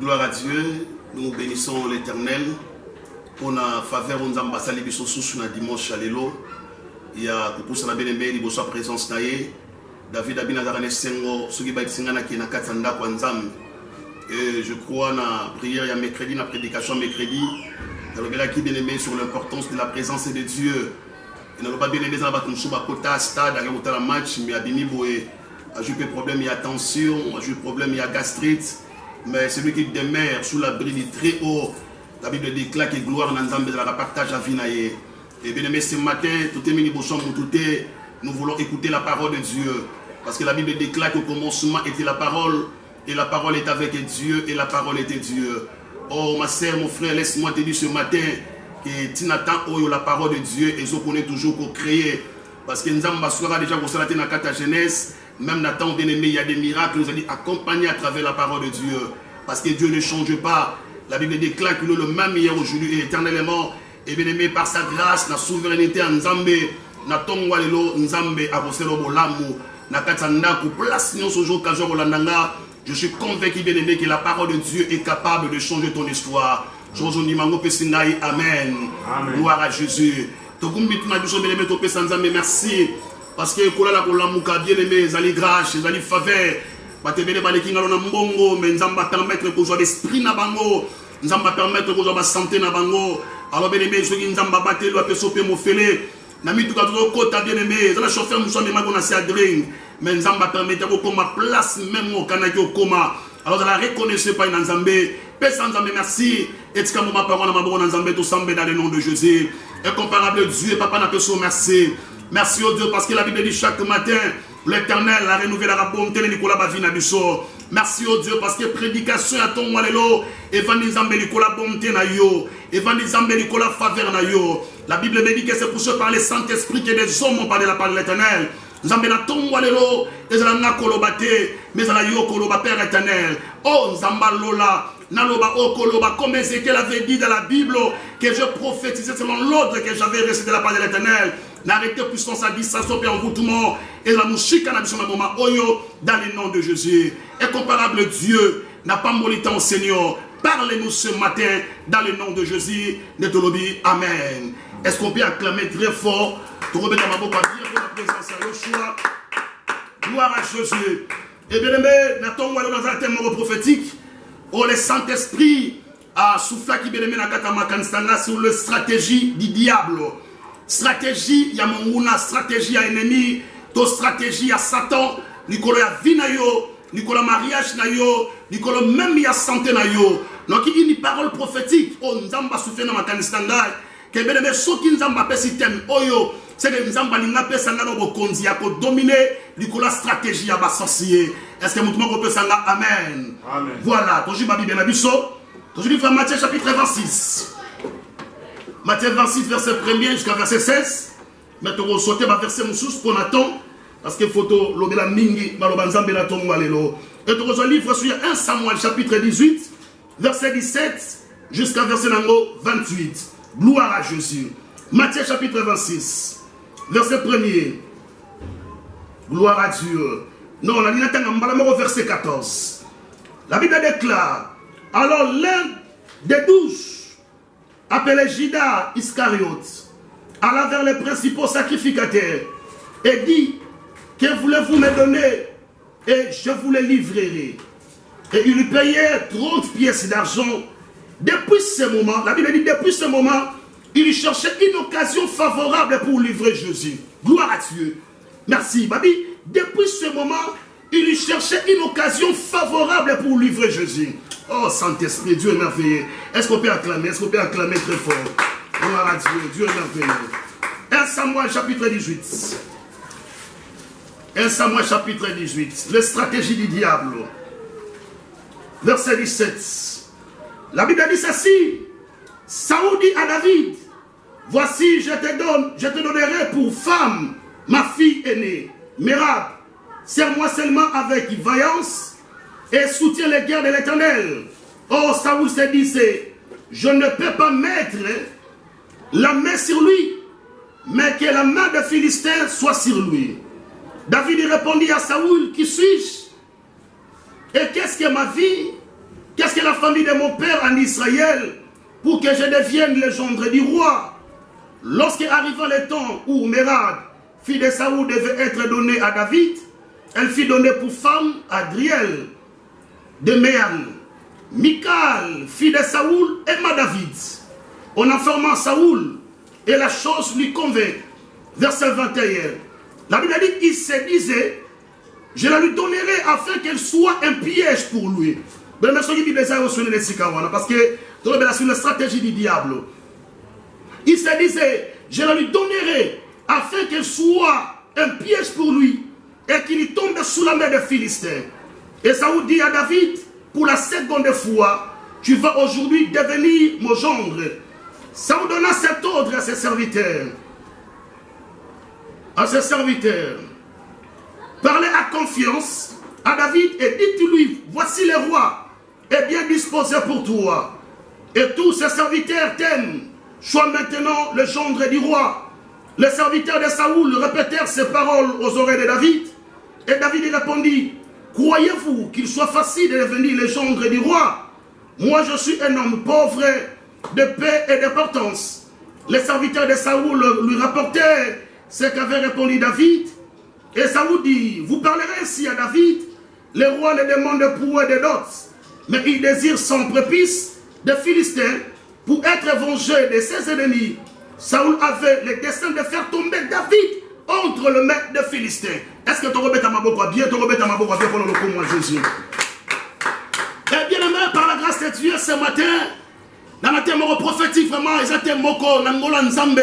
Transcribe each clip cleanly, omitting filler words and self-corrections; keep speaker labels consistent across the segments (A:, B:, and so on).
A: Gloire à Dieu, nous bénissons l'Éternel pour la faveur de l'ambassade de la dimanche à l'élo. Il y a pour ça la bien-aimée de sa présence naïe. David Abinazarane Sengo, ce qui va être singana qui est na katanda kwanzam. Et je crois na prière, il y a mercredi, na prédication mercredi. Dans le bel qui bien-aimé sur l'importance de la présence de Dieu. Et dans le bas bien-aimé dans la batumsou bakota stade, à la match, mais à Biniboé, a eu problème, il y a tension, a eu problème, il y a gastrite. Mais celui qui demeure sous l'abri du très haut, la Bible déclare que gloire dans Nzambe de la partage à Vinaye. Et bien aimé, ce matin, tout est mini nous voulons écouter la parole de Dieu. Parce que la Bible déclare qu'au commencement était la parole, et la parole est avec Dieu, et la parole était Dieu. Oh ma sœur, mon frère, laisse-moi te dire ce matin que tu n'attends pas la parole de Dieu, et je connais toujours qu'on crée. Parce que Nzamba sera déjà pour cela dans la jeunesse. Même Nathan, bien aimé, il y a des miracles, nous allons accompagner à travers la parole de Dieu. Parce que Dieu ne change pas. La Bible déclare qu'il est le même hier, aujourd'hui et éternellement. Et bien aimé, par sa grâce, la souveraineté en Nzambé, Nathan Walelo, Nzambé, Aboselo Bolamu, Nakatanda, pour place ce jour, Kajo Rolandanga. Je suis convaincu, bien aimé, que la parole de Dieu est capable de changer ton histoire. Amen. Gloire à Jésus. Merci. Parce que la bien aimé, ils allaient grâce, ils allaient faveur. Mais nous allons permettre que vous ayez l'esprit na bango. Nous allons permettre que vous ayez la santé na bango. Alors bien aimé, ceux qui nous ont battu, nous allons soper mon fêlé. Nami tout cas tout côté bien aimé. Nous allons chauffer nous sommes des magons à drink. Mais nous allons permettre que vous ma place même au Canada au coma. Alors vous allez reconnaître pas une Nzambé. Père Nzambé, merci. Et tu as ma parole à ma bonne Nzambé tout semble dans le nom de Jésus. Incomparable Dieu, papa n'a pas son merci. Merci au Dieu parce que la Bible dit chaque matin, l'Éternel a renouvelé la bonté de Nicolas Bavina Bisso. Merci au Dieu parce que prédication à ton walelo, évangélisme Nicolas bonté na yo, évangélisme Nicolas faveur na yo. La Bible me dit que c'est pour ce par le Saint-Esprit que des hommes ont parlé la parole de l'Éternel. Nzambe na ton walelo, ezala na kolobate, mais ala yo koloba Père éternel. Oh Nzamba lola, naloba o koloba, comme Ézéchiel avait dit dans la Bible que je prophétisais selon l'ordre que j'avais récité la parole de l'Éternel. N'arrêtez puissance à distraction et envoûtement et la mouchika na moment oyo dans le nom de Jésus. Incomparable Dieu n'a pas molité au Seigneur. Parlez-nous ce matin dans le nom de Jésus. Netolobi, amen. Est-ce qu'on peut acclamer très fort pour remettre ma boca dire pour la présence à Yoshua. Gloire à Jésus. Et bien aimé, Nathan Walo dans un thème prophétique. Oh, le Saint-Esprit a soufflé qui bien aimé na katama kanstanga sur la stratégie du diable. Stratégie, il y a mon stratégie à ennemi, to stratégie à Satan, Nicolas ya vie na yo, Nicolas mariage na yo, Nicolas même ya santé na yo. Donc il y a une parole prophétique, oh Nzamba souffle na makanistanga, que bien aimé ceux qui Nzamba pe système, oh yo, c'est que Nzamba linga pe sanga no bokonzi ya ko dominer Nicolas stratégie à sorcier. Est-ce que mutumo peut sanga amen. Amen. Voilà, toji babi bien abiso. Toji livre Matthieu chapitre 26. Matthieu 26, verset 1er jusqu'à verset 16. Maintenant, on saute verset moussous pour Nathan. Parce que photo, l'obéla mingi, malobanzambe la tombe walelo. Et tu reçois le livre sur 1 Samuel, chapitre 18, verset 17 jusqu'à verset 28. Gloire à Jésus. Matthieu, chapitre 26, verset 1er. Gloire à Dieu. Non, on a dit verset 14. La Bible déclare, alors l'un des 12, appelé Judas Iscariote, alla vers les principaux sacrificateurs et dit, que voulez-vous me donner et je vous les livrerai. Et il lui payait 30 pièces d'argent. Depuis ce moment, la Bible dit, depuis ce moment, il cherchait une occasion favorable pour livrer Jésus. Gloire à Dieu. Merci, Babi. Depuis ce moment, il cherchait une occasion favorable pour livrer Jésus. Oh, Saint-Esprit, Dieu est merveilleux. Est-ce qu'on peut acclamer? Est-ce qu'on peut acclamer très fort? Gloire à Dieu, Dieu est merveilleux. 1 Samuel chapitre 18. 1 Samuel chapitre 18. Les stratégies du diable. Verset 17. La Bible dit ceci. Saoul dit à David, voici je te donnerai pour femme ma fille aînée, Mérab. Sers-moi seulement avec vaillance et soutiens les guerres de l'Éternel. Oh, Saoul se disait, je ne peux pas mettre la main sur lui, mais que la main des Philistins soit sur lui. David répondit à Saoul, qui suis-je? Et qu'est-ce que ma vie Qu'est-ce que la famille de mon père en Israël pour que je devienne le gendre du roi? Lorsque arriva le temps où Mérad, fille de Saoul, devait être donnée à David, elle fut donnée pour femme à Adriel de Méan. Michal, fille de Saoul, aima David. En enfermant Saoul, et la chose lui convint. Verset 21. La Bible dit qu'il se disait, je la lui donnerai afin qu'elle soit un piège pour lui. Parce que c'est une stratégie du diable. Il se disait, je la lui donnerai afin qu'elle soit un piège pour lui et qu'il tombe sous la main des Philistins. Et Saoul dit à David, pour la seconde fois, tu vas aujourd'hui devenir mon gendre. Saoul donna cet ordre à ses serviteurs. Parlez à confiance à David et dites-lui, voici le roi est bien disposé pour toi. Et tous ses serviteurs t'aiment. Sois maintenant le gendre du roi. Les serviteurs de Saoul répétèrent ces paroles aux oreilles de David. Et David lui répondit, croyez-vous qu'il soit facile de devenir le gendre du roi? Moi je suis un homme pauvre, de paix et d'importance. Les serviteurs de Saoul lui rapportèrent ce qu'avait répondu David. Et Saoul dit, vous parlerez ainsi à David, le roi ne demande pour eux des dots, mais il désire son prépice de Philistins pour être vengé de ses ennemis. Saoul avait le dessein de faire tomber David entre le maître de Philistins. Est-ce que tu rebêtes à ma boca bien, tu rebêtes à ma boca bien pour le coup, Jésus? Et bien aimé, par la grâce de Dieu, ce matin, dans le thème prophétique, vraiment, ils étaient moko, nangola nzambe.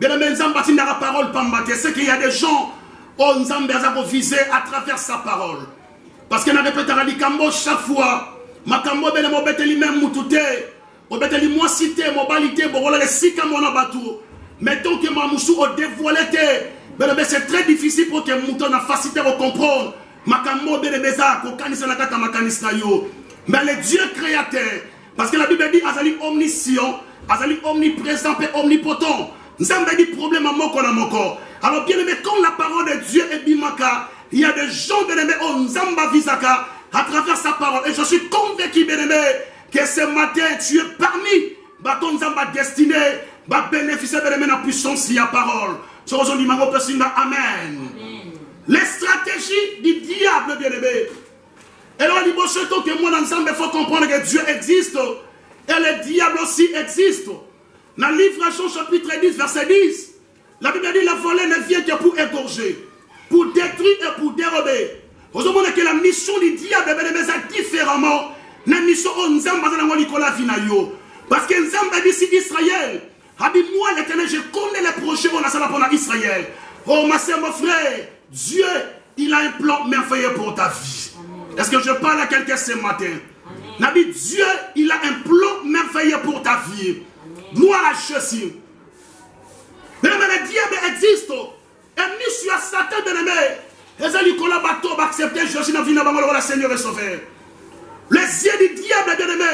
A: Bien aimé, nzambe bâtit dans la parole, pambate. C'est qu'il y a des gens, oh nzambe, ils ont visé à travers sa parole. Parce qu'il a répété à Radikambo chaque fois, Makambo, ben, mo bête lui-même, moutouté. Moi cité, mobilité, bon voilà les six comme on a battu. Mettons que ma moussou au dévoilé, c'est très difficile pour que mouton a facilité à comprendre. Makambo de beza, kokanisa na kata makanisa yo. Mais le Dieu créateur, parce que la Bible dit azali omniscient, azali omniprésent et omnipotent. Nous avons dit problème à moko na moko. Alors bien aimé, quand la parole de Dieu est bimaka, il y a des gens bien aimés on zamba visaka à travers sa parole. Et je suis convaincu bien aimé que ce matin, tu es parmi ton zamba destiné, va bénéficier de la puissance de la parole. C'est aujourd'hui, amen. Les stratégies du diable, bien aimé. Et là, il faut que moi, dans l'ensemble, il faut comprendre que Dieu existe et le diable aussi existe. Dans le livre Jean chapitre 10, verset 10, la Bible dit la volée ne vient que pour égorger, pour détruire et pour dérober. Vous voyez que la mission du diable est différemment. La mission de Nzamba parce que Nzamba dit si Israël a dit moi l'éternel je connais les projets qu'on a ça pour Israël. Oh ma soeur, mon frère, Dieu il a un plan merveilleux pour ta vie. Est-ce que je parle à quelqu'un ce matin? Nabi, Dieu il a un plan merveilleux pour ta vie. Gloire à Jésus. Mais le diable existe. Et nous sur Satan bien aimé. Et ça lui collaborateur va accepter Jésus dans la vie Seigneur et Sauveur. Les yeux du diable, bien-aimé,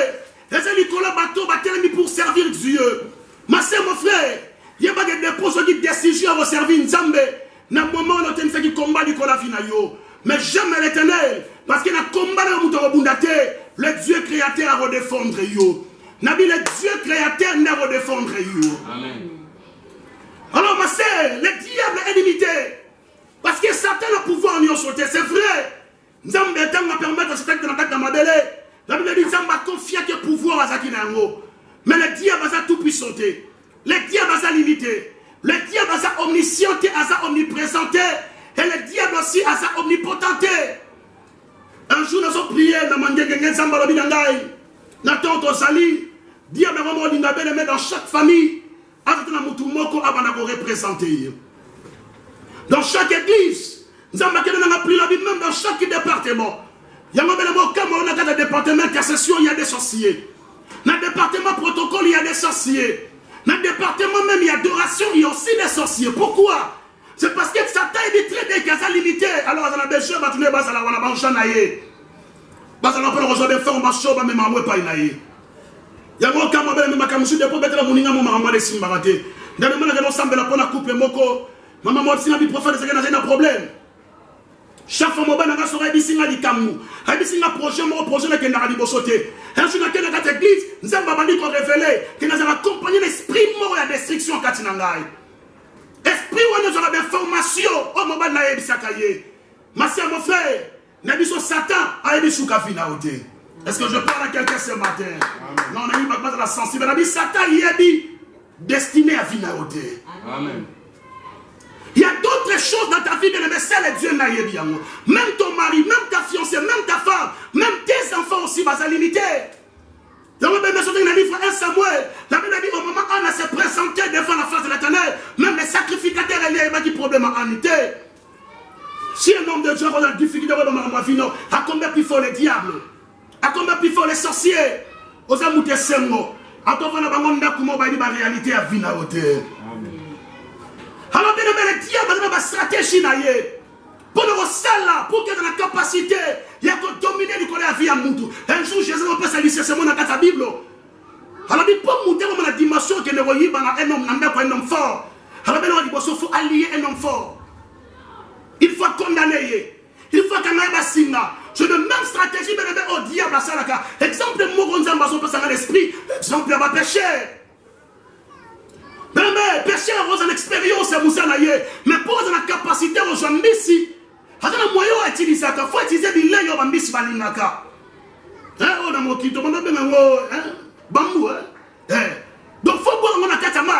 A: les yeux du bateau pour servir Dieu. Ma soeur, mon frère, il n'y a pas de dépôt qui décision à servir Nzambe. Dans le moment où on fait du combat du Kolafinayo. Mais jamais l'éternel, parce qu'il y a un combat de le Dieu créateur à redéfendre yo. Nabi, le Dieu créateur n'a redéfendre yo. Amen. Alors, ma soeur, le diable est limité. Parce que Satan a pouvoir en y sauter, c'est vrai. Nzambe va permettre à ce texte de l'attaque dans ma belle. La Bible dit Nzambe a confié que pouvoir à Zakinango. Mais le diable a tout puissanté. Le diable a limité. Le diable a omniscienté, a omnipresenté. Et le diable aussi a omnipotenté. Un jour, nous avons prié dans Mandé Nzamba Lobinangai. Nathan Tosali. Diable a vraiment dit dans chaque famille. Avec la Moutoumoko avant d'avoir représenté. Dans chaque église. Nous avons pris la Bible même dans chaque département. Il y a un département de cassation, il y a des sorciers. Dans le département protocole, il y a des sorciers. Dans le département même, il y a adoration, il y a aussi des sorciers. Pourquoi? C'est parce que Satan est très bien qu'il y a limité. Alors, dans la BG, on va tourner bas à la Wana Banchanaye. Bas à la Wana Banchanaye, on va faire un show, mais on va pas y aller. Il y a un camp, mais ma camusu de pour mettre la mouninga, mon maman de Simbarate. Dans le moment où on s'en va la coupe, moko, maman, si on a un prophète, c'est qu'il y a un problème. Chaque fois, je suis allé à l'Ikamu. Je suis allé à projet, je suis allé à Bosoté. Un jour, dans cette église, nous avons révélé que nous avons accompagné l'esprit mort et la destruction. Esprit où nous avons des formations. Oh, mon bas, naïe, bisakaye. Ma sœur, mon frère, naïe, Satan, aïe, bisukafina, oté. Est-ce que je parle à quelqu'un ce matin? Non, on a eu pas de la sensibilité. Naïe, Satan, il a dit destiné à vina, oté. Amen. Il y a d'autres choses dans ta vie, mais c'est le Dieu naïe bien. Même ton mari, même ta fiancée, même ta femme, même tes enfants aussi, vas à limiter. Dans le livre 1 Samuel, la Bible dit au moment où Anna s'est présenté devant la face de l'Éternel, même les sacrificateurs, il y a des problèmes en unité. Si un homme de Dieu a une difficulté dans ma vie, à combien plus fort les diables, à combien plus fort les sorciers, aux amours de Sengo, à ton frère, on va dire la réalité à vie. Alors, bien aimé, le diable a une stratégie pour nous là, pour qu'il y ait la capacité, il y a que dominer la vie à Moutou. Un jour, Jésus va passer à l'issue, c'est mon dans la Bible. Alors, il faut monter dans la dimension que nous voyons un homme fort. Alors, il faut allier un homme fort. Il faut condamner. Il faut qu'on ait Bassinga. C'est la même stratégie, mais au diable à Salaka. Exemple, Moronza Mbazo peut s'en l'esprit. Exemple, il va pécher. Mais péché a une expérience à Moussa Naye, mais pour la capacité aux gens ici, il y a un moyen à utiliser, il faut utiliser des liens à Mbisi Balinaka. On a moqué, tout le monde a bambou. Donc il faut voir la Katamai.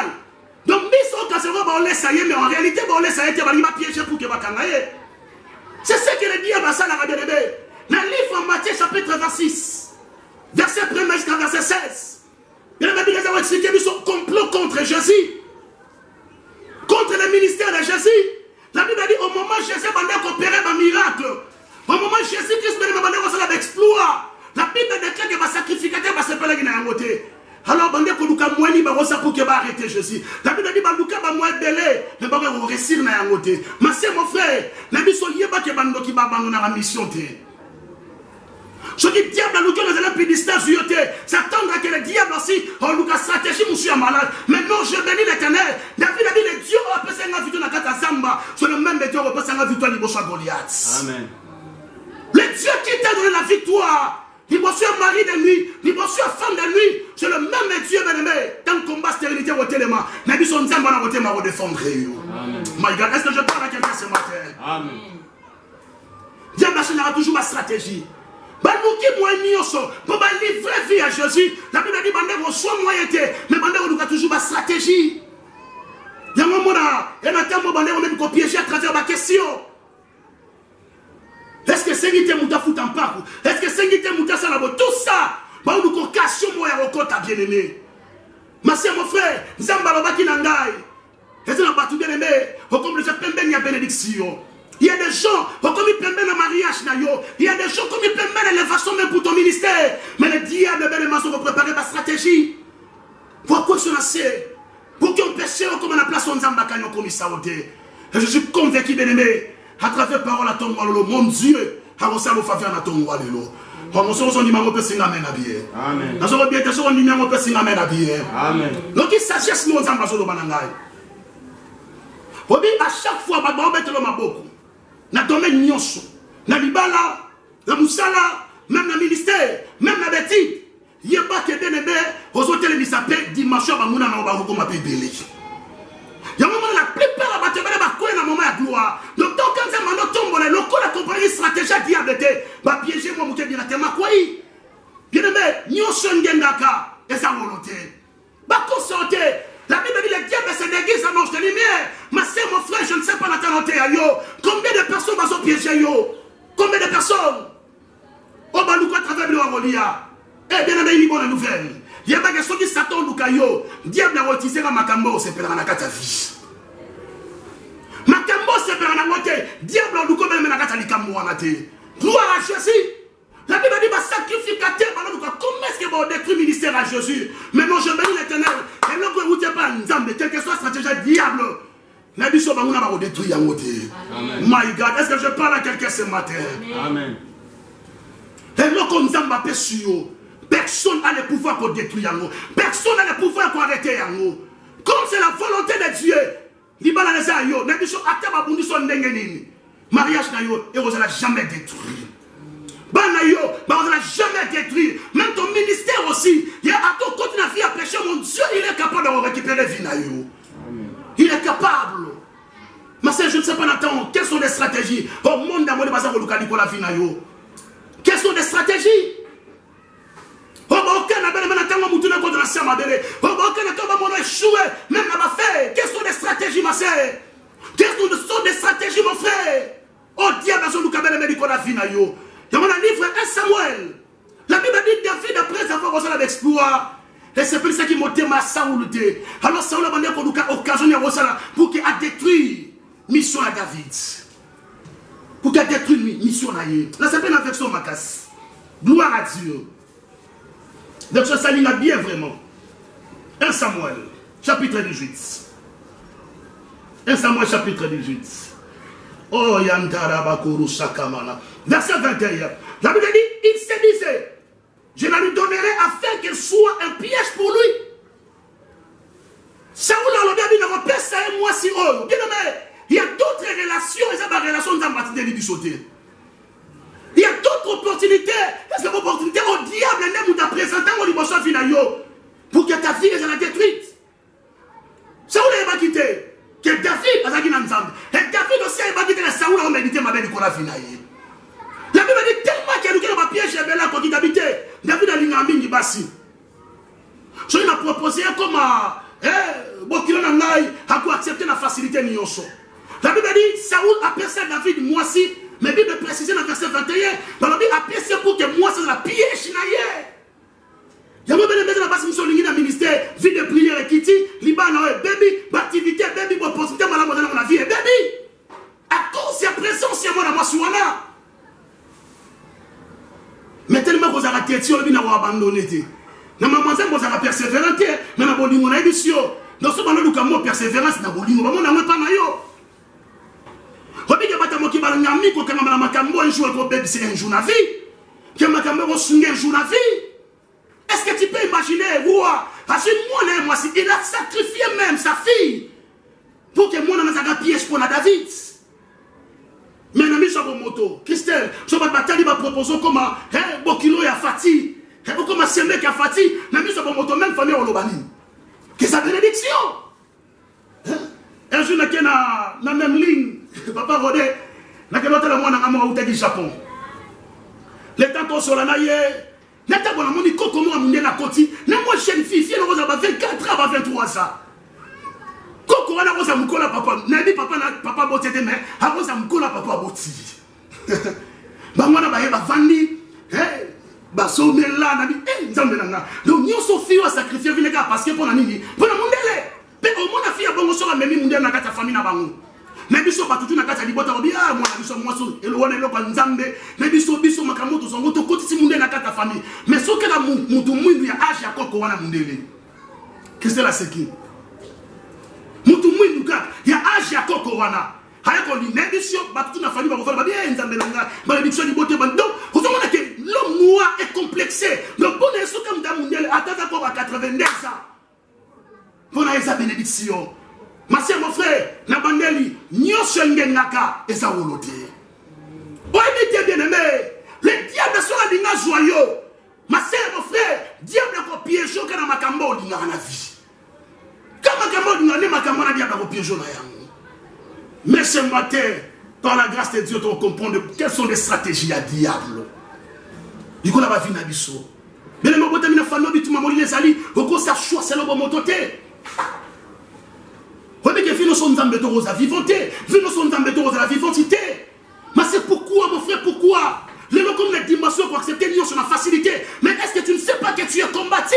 A: Donc Mbisi au Kassero, on laisse ça y est, mais en réalité, on laisse ça y est, il va piéger pour que Bakangaye. C'est ce que le dit à Bassa la Rabédébé. Dans le livre en Matthieu, chapitre 26, verset 1 jusqu'à verset 16. Il y a des gens qui ont complot contre Jésus, contre le ministère de Jésus. La Bible dit au moment où Jésus a opéré un miracle, au moment où Jésus-Christ a fait un exploit, la Bible déclare que le sacrificateur va se faire la côté. Alors, il y a des gens qui ont arrêté Jésus. La Bible dit que les gens ont belé, mais ils vont réussir à côté. Mais c'est mon frère, la Bible dit que les gens vont abandonner la mission. Ce qui est diable, nous avons plus de distance, c'est attendre que le diable aussi, on nous a stratégie, monsieur malade. Mais non, je bénis l'Éternel. David a dit, le Dieu a passé un victoire dans la Zamba. C'est le même Dieu qui a passé un victoire dans Goliath. Amen. Le Dieu qui t'a donné la victoire, il m'a un mari de nuit, il m'a femme de nuit. C'est le même Dieu, bien-aimé. Dans le combat, stérilité au téléma. Mais son Zamba n'a pas m'a défendre. My God, est-ce que je parle à quelqu'un ce matin? Amen. Diable a toujours ma stratégie. Banouki moi nioso pour livrer vie à Jésus. La Bible dit bandé reçoit moyenté, mais bandé on a toujours ma stratégie. Il y a un moment là, et maintenant bandé on même piéger à travers ma question. Est-ce que c'est qui mouta fout en parcours? Est-ce que c'est qui mouta ça là-bas? Tout ça, bah on nous question moi à ta bien-aimé. Ma sœur, mon frère, Zamba Babaki Nangai. Et c'est un bateau bien-aimé, comme le Japon a bénédiction. Il y a des gens, comme ils peuvent mettre le mariage, il y a des gens comme ils peuvent mettre l'élévation même pour ton ministère. Mais le diable, les maçons vont préparer ma stratégie. Pourquoi ce c'est? Pour qu'on pêche comme on a placé en Zambakano comme ça. Et je suis convaincu, bien aimé, à travers parole à ton wallo, mon Dieu, à vos salons faveur à ton wallo. On se dit, on peut s'en amener à bien. Amen. Dans ce bien, on peut s'en amener à bien. Amen. Donc il sagesse nous en Zambakano Banangai. À chaque fois, on va mettre l'homme à beaucoup. Na domaine nyonso, na libala, na musala, même na ministère, même na bêtise. Il y a pas que bien aimé, aux hôtels qui s'appellent dimanche, on va nous comme appel belé. Il y a un moment la plupart va te mettre à quoi dans moment de gloire. Donc tant que ça m'a tombe le local a compris stratégie diable va piéger moi monter directement quoi. Bien aimé, nyonso ngendaka et sa volonté. Ba consorter. La Bible dit que le diable se déguise à manche de lumière. Mais c'est mon frère, je ne sais pas la talente à yo. Combien de personnes vont piéger yo? Combien de personnes? On va nous à travers le Arolia. Eh bien, il y a une bonne nouvelle. Il y a des gens qui s'attendent au yo. Diable a retissé à Makambo, c'est pour la vie. Makambo, c'est pour la moitié. Diable a nous comme même la Catalikambo. Gloire à Jésus. La Bible dit, sacrificateur, comment est-ce que va détruire le ministère à Jésus? Maintenant, je bénis l'Éternel. Et là, vous ne pas Nzambe, quel que soit la stratégie diable. La Bible va détruire. My God, est-ce que je parle à quelqu'un ce matin? Amen. Et là, comme Nzambe a péché, personne n'a le pouvoir pour détruire. Personne n'a le pouvoir pour arrêter. Comme c'est la volonté de Dieu, il va la laisser à yo. La Bible a été son dengenini. Mariage et vous allez jamais détruire. Banayo, vous allez jamais détruire. Même ton ministère aussi. Il y a à ton côté de la vie à pécher, mon Dieu, il est capable de récupérer vie. Il est capable. Mais je ne sais pas, Nathan, quelles sont les stratégies au monde d'amour de Bazar Nicolas Vinayo? Quelles sont les stratégies? Quelles sont les stratégies, ma sœur? Quelles sont les stratégies, mon frère? Oh, diable, Nicolas Vinayo. Dans mon livre 1 Samuel, la Bible dit David, après avoir reçu l'exploit, et c'est pour ça qu'il m'a témoigné à Saoul. Alors Saoul a demandé occasionné pour qu'il a détruit mission à David. Pour qu'il a détruit mission à David. Là, c'est pas une version macasse. Gloire à Dieu. Version s'aligne bien vraiment. 1 Samuel, chapitre 18. 1 Samuel, chapitre 18. Oh, Yantarabakuru Sakamana. Verset 21. La Bible dit, il se disait, je la lui donnerai afin qu'elle soit un piège pour lui. Saoul a dit, moi si oh. Il y a d'autres relations, et ça va relation dans la de sauter. Il y a d'autres opportunités, et cette opportunité au diable n'est pas présenté au niveau finalement pour que ta fille soit détruite. Saoul n'a pas quitté. Que David a dit ensemble. Et David aussi a dit que Saoul a médité ma belle Nicolas Finaye. La Bible dit tellement qu'il y a un piège là quand il habitait. David a dit Ngamini Bassi. Je lui ai proposé comme Bokilo Nangai a accepté la facilité Nyonso. La Bible dit Saoul a percé David moi aussi. Mais Bible précise dans le verset 21. Dans la Bible a percé pour que moi c'est la piège naïe. Il y a même des gens qui sont dans le ministère, vie de prière et qui dit, Liban, baby, activité, baby, opportunité, dans la vie, baby. À cause de la présence, il y a moi sur là. Mais tellement que vous avez été sur le bien abandonné. Dans ma maison, vous avez persévéré, mais vous avez dit, mon édition. Dans ce moment-là, vous avez persévérance, vous avez dit, vous n'avez pas naïo. Vous avez dit, vous avez dit, vous avez dit, vous avez dit, un jour la vie. Vous avez dit, un jour la vie. Est-ce que tu peux imaginer, roi, parce que moi, il a sacrifié même sa fille pour que moi, je n'ai pas piège pour la David. Mais je suis sur moto. Christelle, je vais batailler, je vais proposer comment, Bokilo et Afati, comment Sembe et Afati, je suis sur moto, même famille au Lobani. Que sa bénédiction. Un jour, je suis dans la même ligne, Papa Rodé, je suis dans le Japon. Les temps sur la naïe. Nata bona moni koko mo amune na koti na mo jeune fille na roza ba 24 ans ba 23 ans koko wana roza mukola papa na bi papa botete mais a roza mukola papa boti ba mwana ba yeba vandi ba somela na bi nzambe nanga donc nyoso fille wa sacrifier vineka parce que pona nini pona mundele pe au mona fille bongo so ba memi mundele na kata famille na bango na biso batutu na kata libota ko bia mwana biso mwaso elwana eloko nzambe na biso makamoto zongo to kotisi mundele na kata famille mais soki la mutu mwindu ya age ya koko wana mundele qu'est-ce la seki mutu mwindu ka ya age ya koko wana haya ko ni biso batutu na famille ba ko fa ba bia nzambe nanga ba biso ni bote ba donc vous savez que l'homme noir est complexé donc bon eso comme da mundele atata ko ba 82 ans pour la bénédiction. Ma sœur, mon frère, Nabandeli, Nyoshengen Naka, et ça vous oh, bien aimé, le diable sera d'une joyeux. Ma sœur, mon frère, diable a piégé quand ma cambo d'une la vie. Quand ma cambo d'une ma cambo n'a diable a piégé na yango. Mais ce matin, par la grâce de Dieu, on comprend quelles sont les stratégies à diable. Du coup, la vie n'a biso. Mais le mot de la famille, tu m'as moli les alliés, au coup, ça choix, c'est le bon mot. Nous sommes dans la vivantité. Nous sommes dans la vivantité. Mais c'est pourquoi, mon frère, pourquoi les gens comme les dimensions pour accepter l'union sur la facilité. Mais est-ce que tu ne sais pas que tu es combattu?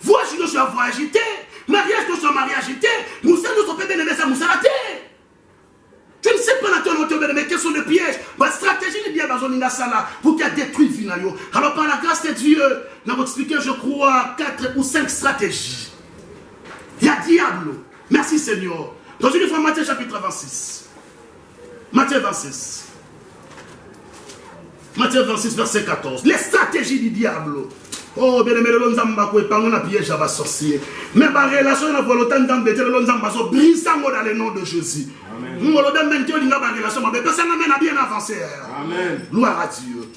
A: Voyage, nous sommes voyagité. Mariage, nous sommes mariagité. Nous sommes pas bien ça, nous sommes tu ne sais pas mais quels sont les pièges. La stratégie est bien dans une sala pour qu'elle détruise finalement. Alors par la grâce de Dieu, nous avons expliqué, je crois, 4 ou 5 stratégies. Il y a diable. Merci Seigneur. Dans une fois, Matthieu chapitre 26. Matthieu 26. Matthieu 26, verset 14. Les stratégies du diable. Oh, bien aimé, le Nzamba ko épargne na piège à sorcier. Mais ma relation na volonté d'embêter le Nzamba so brisant dans le nom de Jésus. Amen. Nous le donne maintenant l'inga ba relation ma personne n'a bien avancé. Amen. Gloire à Dieu.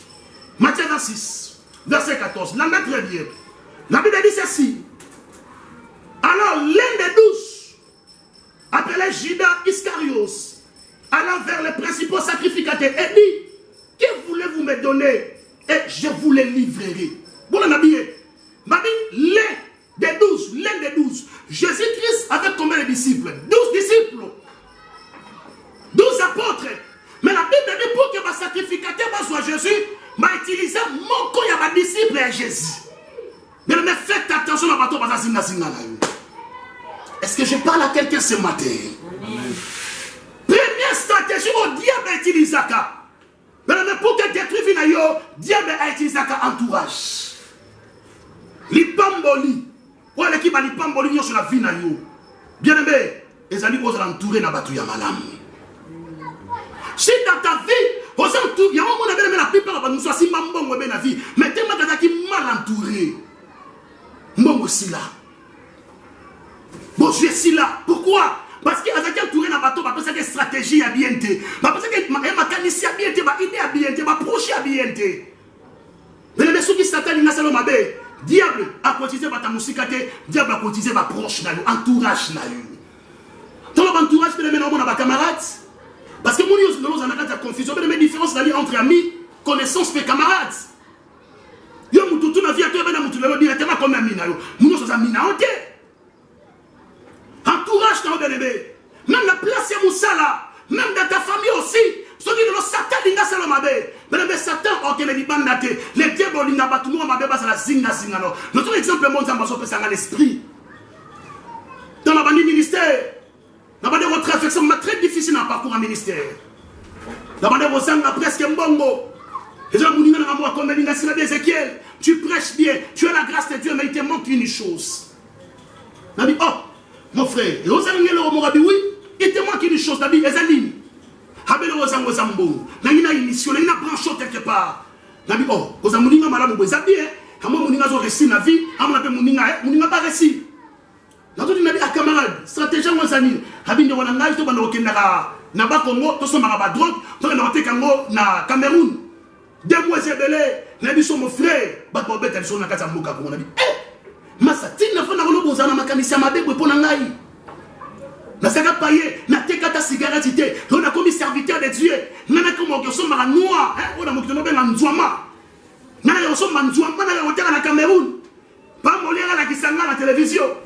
A: Matthieu 26, verset 14. Là très bien. La Bible dit ceci. Alors l'un des 12, appelé Judas Iscarios, allant vers les principaux sacrificateurs et dit, que voulez-vous me donner et je vous les livrerai. Bon, on a habillé. L'un des 12. Jésus-Christ avait combien de disciples? 12 disciples. 12 apôtres. Mais la Bible dit pour que ma sacrificateur soit Jésus, m'a utilisé mon corps et ma disciple et Jésus. Mais faites attention à bateau. Est-ce que je parle à quelqu'un ce matin? Amen. Première stratégie, le diable a utilisé. Mais pour que détruire le diable a utilisé entourage. L'ipamboli. Pour l'équipe à l'ipamboli sur la vie. Bien aimé, les amis, vous allez entourer na batu ya malam. Si dans ta vie, vous entourez, il y a un moment où la plupart de nous sommes si mbongo dans la vie, mais tellement qui mal entouré. Mbongo aussi là. Bon, je suis là. Pourquoi? Parce qu'il y a des entouré dans le bateau, parce que stratégie à bien été. Parce que ma mécanicien a bien été, ma idée a bien été, ma projet a bien été. Mais les gens qui s'attendent, ils n'ont pas diable a cotisé ta musique, diable a cotisé ma proche, entourage. Dans l'entourage, tu les mets dans ma camarade. Parce que mon Dieu, nous avons une confusion. Il y a une différence entre amis, connaissances et camarades. Il y a toute la vie à toi, directement comme un mina. Nous sommes amis. Entourage dans le bébé. Même la place est moussala. Même dans ta famille aussi. Ceux qui ont Satan, ils ont salomabé. Mais Satan, ok, mais ils bandent. Les diables, ils n'ont pas tout le monde. C'est la zinga. Notre exemple, moi, c'est un l'esprit. Dans la bande ministère, la bande de votre réflexion, c'est très difficile à parcours en ministère. La bande de vos angles, presque un bongo. Les gens qui ont moi comme Ézéchiel, tu prêches bien, tu as la grâce de Dieu, mais il te manque une chose. On dit, oh, mon frère, oui, il te manque une chose, il y a une mission, il y a une branche quelque part. On dit, oh, vous avez dit, madame, vous avez dit, vous avez réussi la vie, vous n'avez pas réussi. On dit, camarade, stratégie, vous avez dit, vous avez dit, na ba Congo, to somba ba drogue, to na te kango na Cameroun. Deux mois c'est belé, na biso mon frère, ba ko beta biso na kata mboka ko na bi. Masa tina fa na lo bozana makanisa mabebwe pona ngai. Na saka paye, na te kata cigarette té, on a commis serviteur de Dieu. Nana ko mo somba noir, on a mo kitono benga nzwama. Nana yo somba nzwama na yo tera na Cameroun. Pas molera la kisanga na télévision.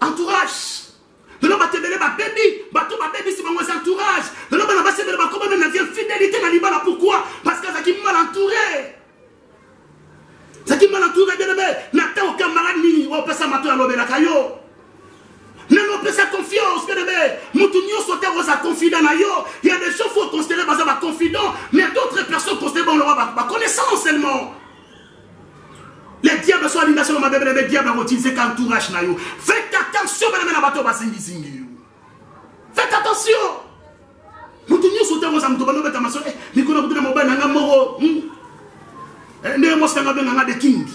A: Entourage. De l'homme a te donné ma baby, bateau ma baby, c'est mon entourage. De l'homme a te donné ma comment même fidélité dans l'Ibala. Pourquoi? Parce que ça qui mal entouré. Ça qui mal entouré, bien aimé. N'a-t-il aucun camarade ni on peut s'amateur à l'obé la caillou. Non, on peut sa confiance, bien aimé. Moutounio sauter aux confident na yo. Il y a des choses qu'il faut considérer basé ma confident, mais d'autres personnes considèrent bon, ma connaissance seulement. Les diables sont alignés sur ma bébé, les diables ont utilisé qu'entourage na yo. Faites attention, madame la bateau basingi singi. Faites attention. Nous tenons sur terre, nous avons tout le monde. Nous connaissons tout le monde. Nous avons moro. Nous avons de king.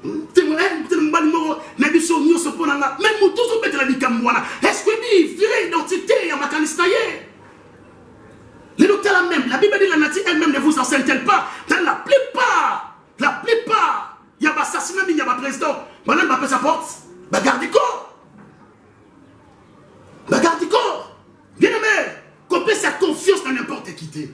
A: Nous avons même nous tous mettre la dicamboana. Est-ce que dit vraie identité à ma canistaye? Les docteurs même, la Bible dit la nature elle-même ne vous enseigne-t-elle pas? Dans la plupart, il y a un assassinat, il y a un président. Madame va sa porte. Garde corps. Garde corps. Bien aimé. Qu'on peut sa confiance dans n'importe qui.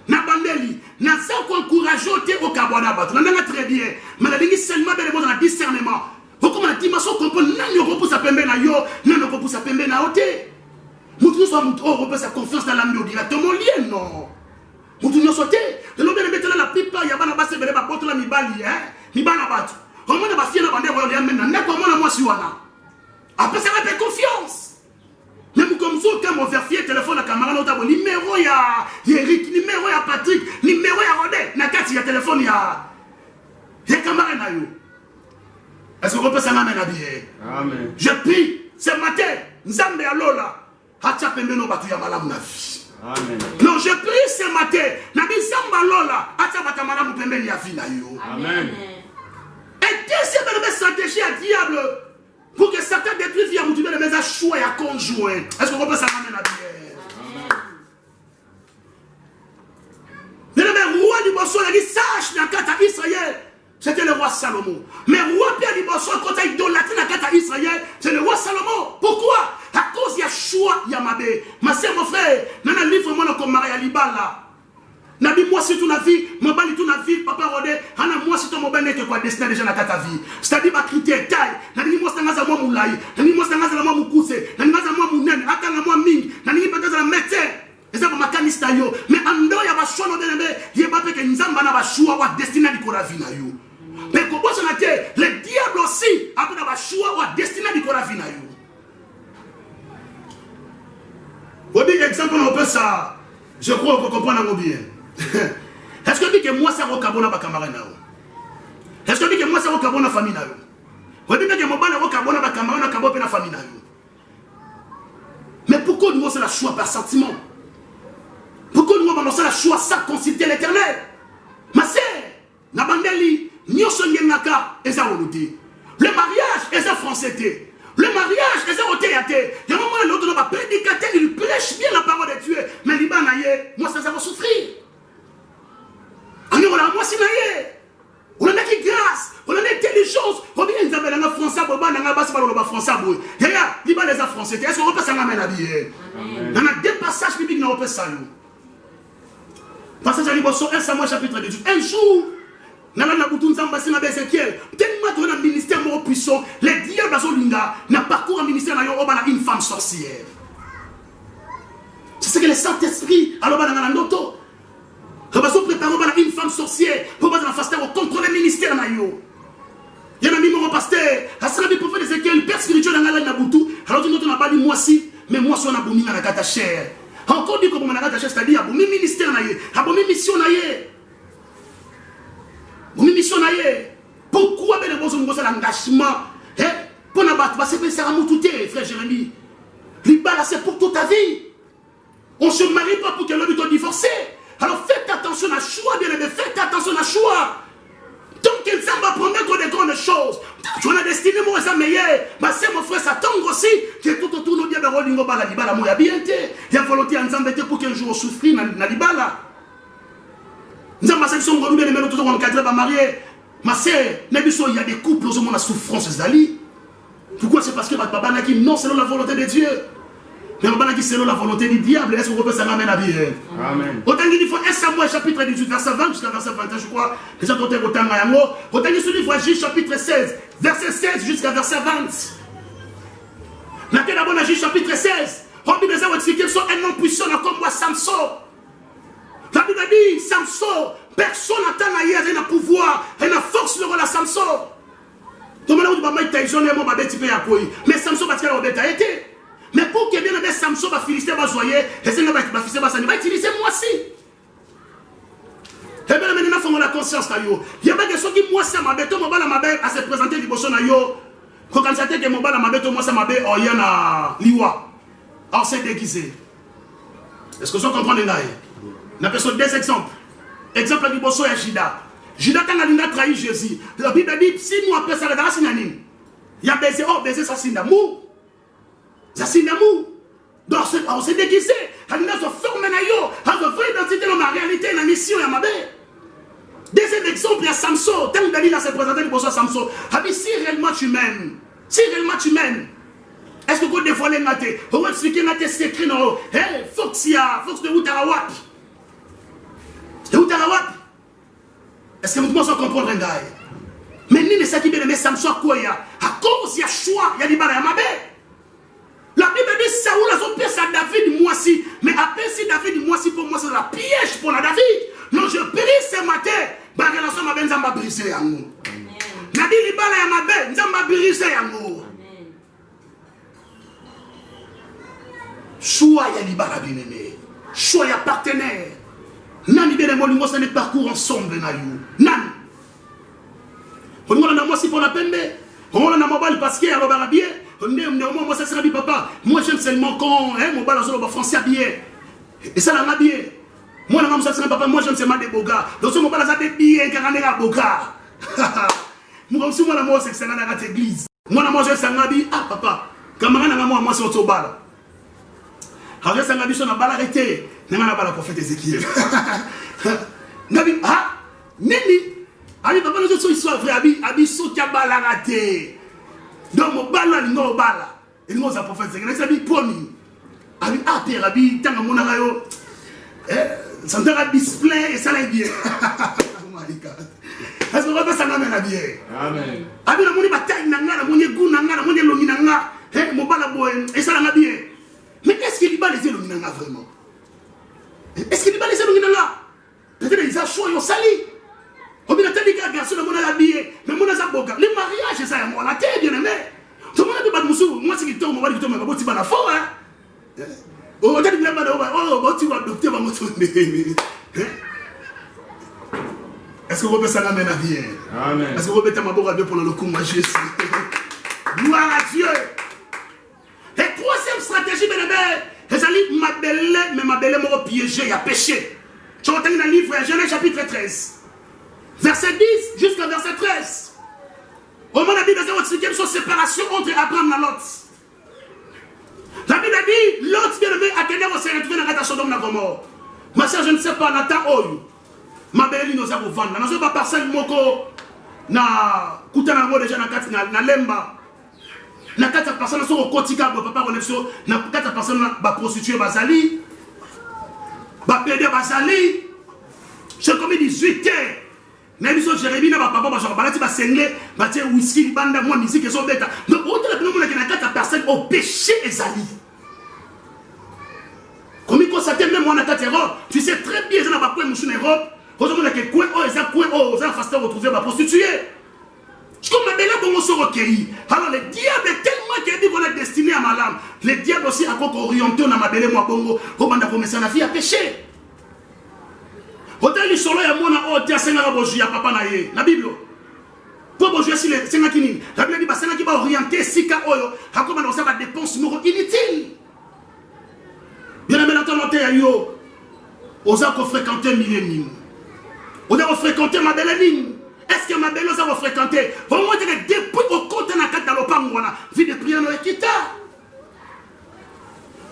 A: Na bandeli. Na ça qu'on encourage au Kabwana Batou. On a très bien. Mais la ligne seulement dans le discernement. Vous comme la dimension qu'on peut n'en repousse à pembe na yo, n'en repousse à pembe na ote. Moutou soit moutou repousse sa confiance dans l'âme directement lié non. Moutou nous sauté. De l'homme de mettre la plupart il y a pas na basse belle ba porte la mibali Mibana Batou. Comment on va faire la bandère royale maintenant? N'est pas moi si on a. Après ça va faire confiance. Même comme ça, quand on va faire téléphone à camarade, on a numéro ya Eric, numéro ya Patrick, numéro ya Rodé. Nakati ya téléphone ya camarade na yo. Est-ce qu'on peut s'en amener à bien? Amen. Je prie ce matin, Nzambe alola, hacha pembeno batu ya malamu na vie. Amen. Non, je prie ce matin, Nabi Nzambe alola, hacha bakamara mu pembeni ya vie na yo. Amen. Et péché à diable pour que Satan détruise via moutiver les maisons à choix et à conjoint. Est-ce qu'on peut ça ramène à bien? Mais le roi du Bosson a dit sache dans le cas d'Israël, c'était le roi Salomon. Mais le roi Pierre du Bosson, quand il a idolâtré dans le cas d'Israël, c'est le roi Salomon. Pourquoi? À cause il y a choix, il y a mabé. Ma soeur, mon frère, dans le livre, moi, comme Maria Libala. Nabi moi si tu na vie, mon bali tu na vie, papa rodé, ana moi si tu mon bali que quoi destiné déjà na ta vie. C'est-à-dire ma critère taille, nabi moi sangaza moi moulai, nabi moi sangaza moi mukuse, nabi moi munen, atanga moi ming, nabi peut-être la médecin. Et ça pour ma canista yo, mais ando ya ba choix no delembe, il pas que nzamba na ba choix wa destiné di kora vie na yo. Mais comment ça na te, le diable aussi a ba choix wa destiné di kora vie na yo. Vous dites exemple on peut ça. Je crois qu'on comprend bien. Est-ce que dit que moi ça va cabona ba camarade na? Est-ce que dit que moi ça va cabona famille na? Vous dites que moi ba na cabona ba camarade na kabo pe na famille na. Mais pourquoi nous c'est la choix par sentiment? Pourquoi nous avons la choix sans consulter l'Éternel? Ma sœur, na bandeli nyoso ngengaka eza woluti. Le mariage est un français. Le mariage est un théâtre. Il y a un moment où l'autre va prédicateur, il prêche bien la parole de Dieu. Mais l'Ibanaye, moi ça va souffrir. On a moi si naye. On a qui grâce, on a intelligence. On vient nous appeler en français, on a bas par le français. Yaya, Liban les français. Est-ce qu'on peut s'en amener à vie? On a deux passages bibliques dans le ça. Passage à Liboso 1 Samuel chapitre 18. Un jour, Nalana Boutoun Zambasi na Bézéchiel, tellement dans un ministère puissant, les diables Azolinga n'a parcouru un ministère dans une femme sorcière. C'est ce que le Saint-Esprit a dans l'auto. Il va se préparer une femme sorcière pour contrôler le ministère. Il y a un ami, mon pasteur, à ce que le prophète Ézéchiel, père spirituel dans la Boutou, alors tu n'as pas dit moi si, mais moi, je suis un aboumi dans la chair. Encore dit que mon chair, c'est-à-dire aboumi ministère, aboumi mission. Aboumi mission. Pourquoi les besoins de l'engagement? Pour la battre, c'est pour ça que frère Jérémie. L'Ibala, c'est pour toute ta vie. On ne se marie pas pour que l'homme soit divorcé. Alors faites attention à choix, bien aimé, faites attention à choix. Tant qu'il va promettre des grandes choses, tu as destiné moi ça meilleur. C'est mon frère, ça tombe aussi. Que tout autour nous dit de Rolingo Bala Libala, moi bien été. Il y a volonté en Zambété pour qu'un jour souffrir dans Libala. Nous avons dit que nous avons toujours encadré par marié. Ma sœur, il y a des couples où on a souffrance d'Ali. Pourquoi? C'est parce que votre papa n'a dit non, selon la volonté de Dieu. Mais on va dire selon la volonté du diable. Est-ce qu'on peut s'en amener à vie? Amen. Autant qu'il faut 1 Samuel chapitre 18, verset 20 jusqu'à verset 21, je crois. Les gens ont été autant Mayango. Autant qu'il se livre Juge chapitre 16, verset 16 jusqu'à verset 20. Laquelle d'abord la Juge chapitre 16. On dit déjà expliquer sur un homme puissant comme moi, Samson. La Bible dit Samson, personne n'attend à hier, il a pouvoir, il a force le rôle à Samson. Donc maintenant, mais Samson parce qu'il a été. Mais pour que bien le Samson va Philistin va joyer, et c'est va utiliser moi aussi. Et bien maintenant, il faut la conscience. Il y a des gens qui moi ça m'a bête, moi ma bête à se présenter du bosson na yo. Quand on s'attend que mon bala m'a bête, moi ça m'a bête, oh il y en a liwa. Alors c'est déguisé. Est-ce que vous comprenez là? On a besoin des exemples. Exemple du bosson et Judas. Judas quand il a trahi Jésus. La Bible dit si nous après ça la synonyme. Il y a baiser, oh baiser ça c'est d'amour. Ça c'est d'amour. Donc on s'est déguisé. On a formé on a vraie identité dans ma réalité, dans la mission et ma belle. Deuxième exemple, il y a Samson. Tant que David a se présenté pour ça, Samson. Si réellement tu m'aimes, est-ce que vous dévoilez le matin? Vous expliquez le secret, non? Fox de Outarawap. De Outarawap. Est-ce que vous pouvez comprendre un gars? Mais ni ne sait qui bien Samson quoi il y a. À cause il y a choix, il y a des barres à ma belle. La Bible dit Saoul a son pièce à David, moi aussi. Mais après, si David, moi aussi, pour moi, c'est la piège pour la David. Non, je prie ce matin. Ma relation m'a bien brisé. Nadi Libala ya mabe, nzamba brisé yango. Choix ya Libala bien aimé. Choix ya partenaire. Nani bien aimé, nous allons parcours ensemble na you. Nani. On nous a moi si pour la pembe. On a mobile parce qu'il y a le barabie. Moi, ça sera dit papa. Moi, j'aime seulement quand mon bal en français habillé. Et ça, l'a habillé. Moi, ça sera papa. Moi, j'aime seulement des bogas. Donc, mon bal a des billets, car on est à boga. aussi moi moi c'est dans la église. Moi moi je sangabi ah papa. Camarade na moi c'est autobala. Avec sangabi son bala arrêté. N'a pas la prophète Ézéchiel. Nabi ah nini. Abi papa nous sommes histoire vrai abi so kia bala raté. Donc mon bala ni no bala. Et nous ça prophète Ézéchiel ça bi poni. Abi ah père abi tanga monaka yo. Ça te display et ça l'a bien. Est-ce que vous avez ça bien? Amen. Abi na moni bataille nanga na moni goût nanga na moni longi nanga. Mon bala boy et ça l'a bien. Mais est-ce qu'il va les longi nanga vraiment? Est-ce qu'il va les longi nanga? Peut-être ils a chaud yo sali. On bien tellement que garçon na mona habillé, mais mona za boka. Le mariage ça moi la tête bien aimé. Tout le monde peut pas musu, moi c'est qui tombe, moi qui tombe, moi ti bana fort hein. Oh, tu vas adopter ma moto. Est-ce que vous pouvez ça la à bien? Amen. Est-ce que vous pouvez ma boca pour le coup, ma Jésus? Gloire à Dieu. Et troisième stratégie, ma belle, mais ma belle m'a piégé, il a péché. Tu entends dans le livre Genèse chapitre 13, verset 10 jusqu'à verset 13. Au moment de la Bible, c'est expliqué une séparation entre Abraham et Lot. La Bible dit, l'autre bien aimé a qu'elle s'est retrouvée dans la Sodome et Gomorrhe. Ma soeur, je ne sais pas, Nathan Oyo. Ma belle nous a vendre. Je ne sais pas parcelle moko na kutana mo déjà na lemba. Na kata personne sont au kotika papa connexion na kata personne ba prostituée bazali. Ba pédé bazali. J'ai commis 18 ans. Na biso Jérémie na papa ba genre balati ba sengle ba tie whisky banda moi musique et so beta. Donc au tele pino mo na kata personne au péché ezali. Comme il constate même moi na kata Europe, tu sais très bien ça na ba point monsieur en Europe. Aujourd'hui, on a que quoi, oh, ils ont fasté retrouver ma prostituée. Je comme ma belle bon se recueillir. Alors le diable est tellement qu'il dit qu'on est destiné à ma lame. Le diable aussi a encore orienté dans ma belle moi bongo. Comment on a commencé à la fille à pécher. Hôtel du solo et moi na hôtel Seigneur Bojuya papa na ye. La Bible. Pour Bojuya si le Seigneur kini. La Bible dit bah Seigneur qui va orienter sika oyo. A comment on va dépense inutile. Bien aimé l'entendre yo. Osa ko fréquenter millénaire. On a fréquenté ma belle ligne. Est-ce que ma belle a fréquenté? Au moins, depuis au côté de la carte de l'opangwana, vie de prière dans l'équité.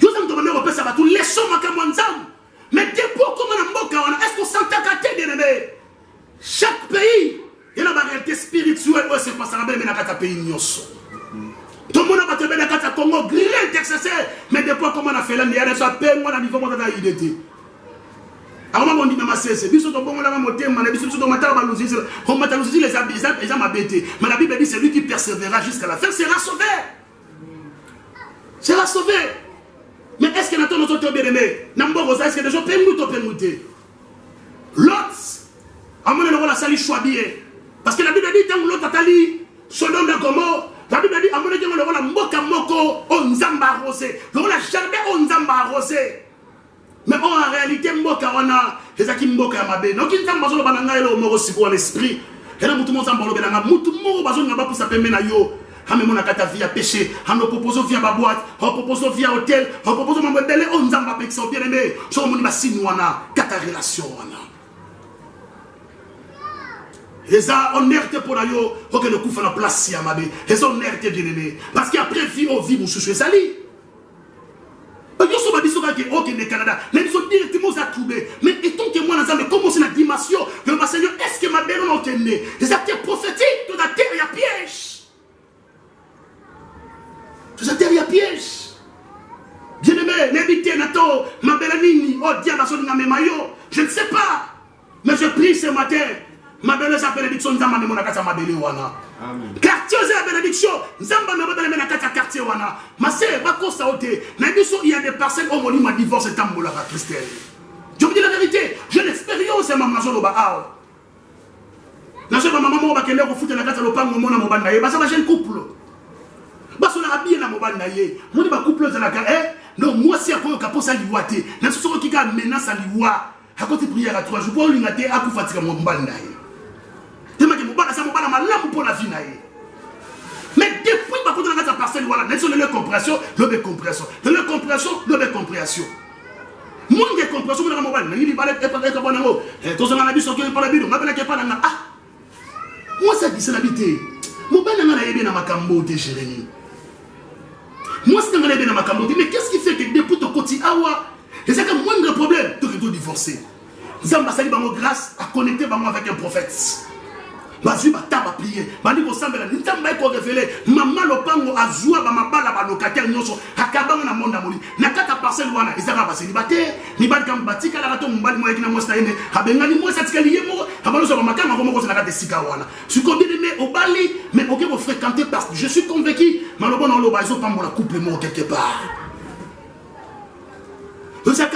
A: Je vous ai demandé au père Sabatou, laissons ma camonzam. Mais depuis comment on a mboka, est-ce qu'on s'entend qu'à te bien. Chaque pays, il y a une réalité spirituelle où c'est pas ça, mais il y a un pays nyoso. Tout le monde a battu dans le Congo, grillé intercesseur. Mais depuis comment on a fait là, il y a des appels, moi, dans le niveau de l'identité. Alors on dit même c'est biso to bongo la moté man biso to mata ba luzi on mata luzi les habits ils ont m'abêté mais la Bible dit c'est lui qui persévérera jusqu'à la fin sera sauvé. Sera sauvé. Mais est-ce que notre autre bien aimé n'ambo est-ce que des gens pemuté l'autre à mon la sali choisir parce que la Bible dit tant l'autre atali Sodome et Gomorrhe la Bible dit à mon le la mboka moko on nzamba arrosé le la jardin on nzamba arrosé. Mais en réalité, mboka wana ezaki mboka ya mabe. Donc il tamba zolo bananga elo moko siko en esprit. Et là mutu mo zambalo belanga mutu mo bazo ngaba pour sa pembe na yo. Hame mona kata via péché, hame proposo via ba boîte, on proposo via hôtel, on proposo mambo belé on nzamba pexo bien aimé. So moni ba sinu wana kata relation wana. Eza onerte pour yo, faut que le coup fa na place ya mabe. Eza onerte bien aimé parce qu'après vie au vie mususu sali. Canada, les autres directement ça trouvé. Mais étant que moi, nous commencé la dimension, le Seigneur, est-ce que ma belle n'a pas né? Les acteurs prophétiques, de la terre, il y a piège. De la terre, il y a piège. Bien aimé, n'habitez Nato, ma belle Nini, oh diable, je ne sais pas. Mais je prie ce matin. Ma belle s'appelle bénédiction, nous avons ma belle wana. Quartier de bénédiction, nous avons ma quartier wana. Ma sœur, va constater. Il y a des personnes au moment où divorce et tambola Christelle. Je vous dis la vérité, j'ai l'expérience ma maison au Baal. La jeune maman va qu'elle fout la carte au pan au monde à Mobanaye, parce que c'est un couple. Parce qu'on a bien à Mobanaye. Moi, je couple de la carte. Non, moi, c'est à quoi capot ça liouaté. N'a ce qui a menace à l'iwa. À côté de prière à 3 jours, pour l'unité à coup fatigué à Mobanaye. Mais depuis que la parcelle, voilà, nous avons compréhension, le compréhension. De la compréhension, le compréhension. Moins de compréhension, nous avons dit, il va être bon. Tous les gens qui ont la Bible, on appelle pas la ah. Moi, ça qui s'est habité. Mon ben n'a pas bien à ma cambote, Jérémy. Moi, c'est n'a pas bien à ma cambote. Mais qu'est-ce qui fait que depuis ton côté, et c'est un moindre problème, tu es divorcé. Zamba sali bango grâce à connecter bango avec un prophète. Bazui bataba prier. Bandi ko sambela nitamba ko révéler. Maman lopango azua ba mabala ba locataire nyonso. Akabanga na monde amoli. Nakata parcelle wana ezaka ba célibataire. Ni bali kam batika la rato mbali moya kina mosta ene. Abengani mo satikali yemo. Abalo so ba makanga ko moko nakata sika wana. Je suis bien aimé au Bali mais OK vous fréquenter parce que je suis convaincu malobo na loba iso pambo la couple mo quelque part. Est-ce que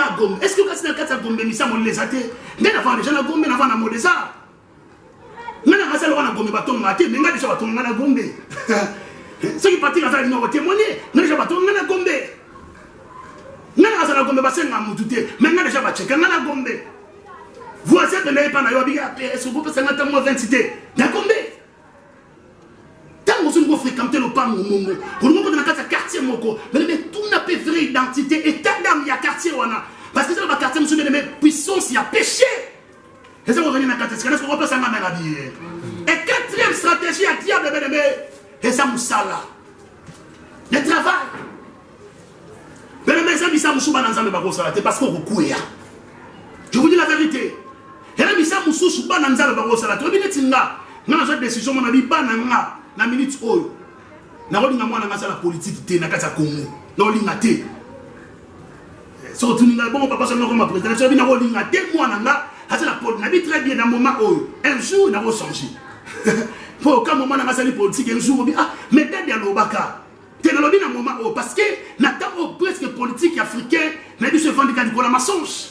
A: quand tu as Gombe, tu as les athées? Tu as les gens Gombe, tu as les ça. Tu as les Gombe, tu as les Gombe. Ceux qui partent dans la ligne, témoigner. Tu as les Gombe. Tu as les Gombe, tu as les Gombe. Vous avez de pas est-ce que vous pouvez faire un 20 cités? Tu as Gombe. Tant que vous fréquentez le pan au Mongo, pour le moment dans le quartier Moko, mais tout n'a pas vraie identité et tant d'âme il y a quartier wana. Parce que c'est dans le quartier monsieur mais puissance il y a péché. Et ça vous venez dans le quartier, est-ce que vous pouvez ça m'amène à dire. Et quatrième stratégie à diable et ça moussala. Le travail. Mais ça missa moussouba dans zambé bako salate parce que vous couillez. Je vous dis la vérité. Et là missa moussouba dans zambé bako salate. Vous venez tinga. Dans la décision mon ami bananga. Na minute oyo na rolinga mwana ngasa la politique te na kati ya Congo na rolinga te so tuninga bon papa ça comme président so bina rolinga te mwana nga hasa la politique na bi très bien dans moment oyo un jour na va changer pour quand moment ngasa la politique un jour bi mais dès ya lobaka te na lobi na moment oyo parce que na temps presque politique africain na bi se vendre quand la mensonge.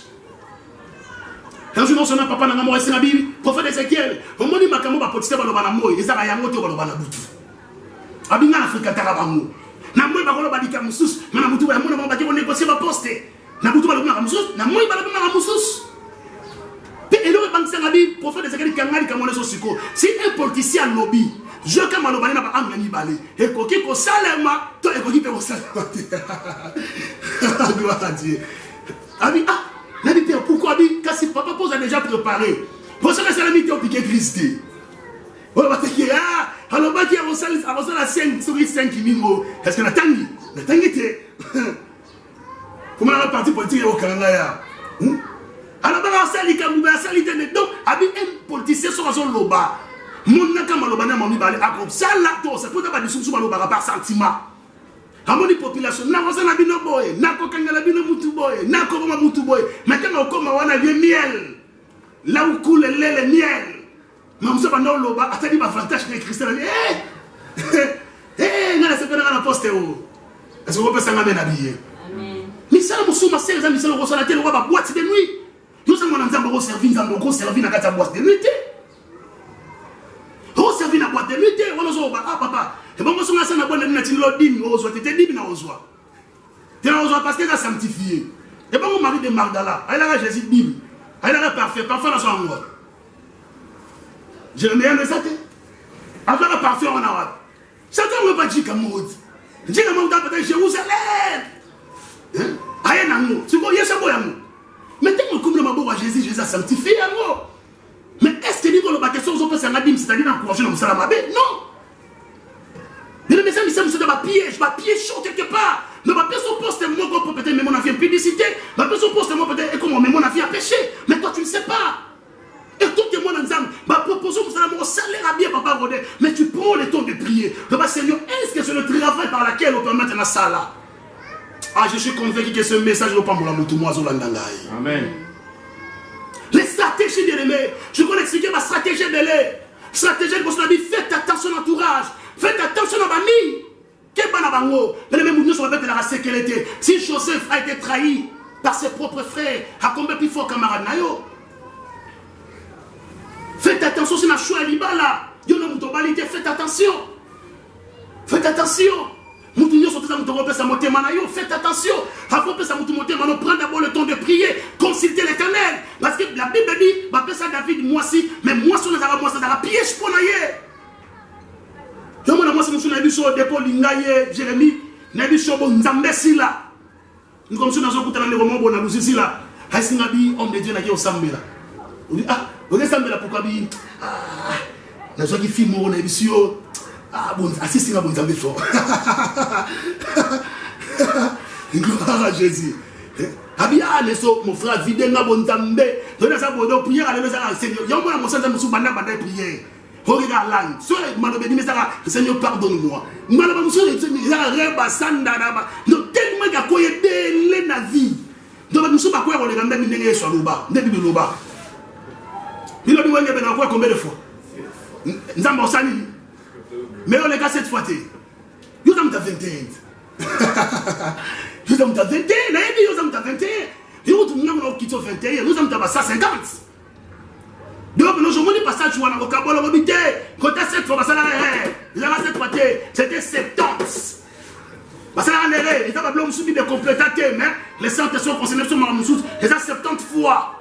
A: Un jour, on a papa n'a pas la Bible, prophète Ézéchiel. On m'a dit que je vais faire des choses, et ça va y avoir des choses. Abinga l'Afrique Tarabango. Na moi ba ko ba dika musus, na mutu ba mo na ba ko négocier ba poste. Na mutu ba ko na musus, na moi ba ko na musus. Pe elo ba ngisa ngabi prophète Ézéchiel kangali kamone so siko. Si un politicien lobby, je comme alobani na ba angani balé. Et ko ki ko salema, to e ko ki pe ko salema. Gloire à Dieu. Abi pourquoi si papa pose a déjà préparé. Vous savez, c'est la mité au piqué Christ. On va te dire, alors bah qui a reçu la 5 sur 5 000. Est-ce que la tangi? La tangi était. Comment la partie politique est au Canada? Alors bah on s'allie comme on s'allie donc abi un politicien sur son loba. Mon n'a comme loba n'a mami balé à comme ça là toi ça peut pas du sous loba par sentiment. Amoni population na kosa na bino boy na ko kangala bino mutu boy na ko ma mutu boy maintenant comme wana bien miel là où coule le miel mais on sait pas non loba atadi ba fantastique de Christian na se pena na poste o est-ce que vous pouvez s'engager na billet amen mais ça mo suma serve ça mo so la télé ba boîte de nuit nous sommes en nzambo servir na kata boîte de nuit on servir na boîte de nuit on so ba papa. Et bon, on a ça na bonne nuit, on dit, on soit, t'es dit, on soit. T'es on soit parce que ça sanctifié. Et bon, mon mari de Magdala, elle a Jésus Bible, elle a parfait, parfait dans son mot. Je le mets en ça. Après le parfait, on a. Chacun ne va pas dire comme moi. Dis que mon temps peut-être Jérusalem. Aïe, non, tu vois, il y a ça, mais t'es comme le mabou à Jésus, Jésus a sanctifié, mais est-ce que dit que le bâtisseur, on peut s'engager, c'est-à-dire d'encourager le salam? Non. Mais ça, c'est un piège chaud quelque part. Mais ma personne poste moi peut-être mais mon avis en publicité. Ma personne poste moi peut-être comment mais mon avis a péché. Mais toi tu ne sais pas. Et tout le monde ensemble, ma proposition vous allez mon salaire à bien papa Rodé. Mais tu prends le temps de prier. Le Seigneur, est-ce que c'est le travail par lequel on peut mettre dans ça là? Ah, je suis convaincu que ce message ne pas pour la moutoumouazo landangaï. Amen. Les stratégies de l'aimer. Je vais expliquer ma stratégie de l'aimer. Stratégie de votre vie, faites attention à l'entourage. Faites attention à la famille. Mais même nous sommes de la sécurité. Si Joseph a été trahi par ses propres frères, à combien plus fort camarade Nayo? Faites attention, c'est la choix libala. Faites attention. Faites attention. Faites attention. Avant que ça prendre d'abord le temps de prier, consulter l'Éternel. Parce que la Bible dit, ça David, moi aussi, mais moi, ça dans la piège pour naïe. Je moi, si nous sommes dépôt Lingaye, Jérémie, nous sommes Nzambesi là. Nous sommes dans un coup de roman, on a nous là. Haïsingabi, homme de Dieu, n'a pas au Sambela. On dit, ah, on est Sambela, pourquoi bi? na zo ki film on émission ah bon assiste na bon zambe fort gloire à Jésus abia leso mon frère vide na bon zambe dona sa bodo prière à le Seigneur yo mona mon santa musu banda banda prière regarde là so malobe di mesaka Seigneur pardonne-moi maloba musu ya reba sanda daba donc tellement ga koyede le na vie donc musu ba ko le ngamba ndenge so loba ndebi loba bilo bi wenge bena ko combien de fois nzamba osani mais on les gars cette fois yo tam ta 21 yo tam ta 21 na yebi yo tam ta 21 yo tu ngam kito 21 yo tam ta 50 donc nous je me passage wana ko kabolo bité côté cette fois ça là cette fois c'était 70 parce que là les ça va blom subi de compléter mais les centres sont concernés sur Maramoussous et ça 70 fois.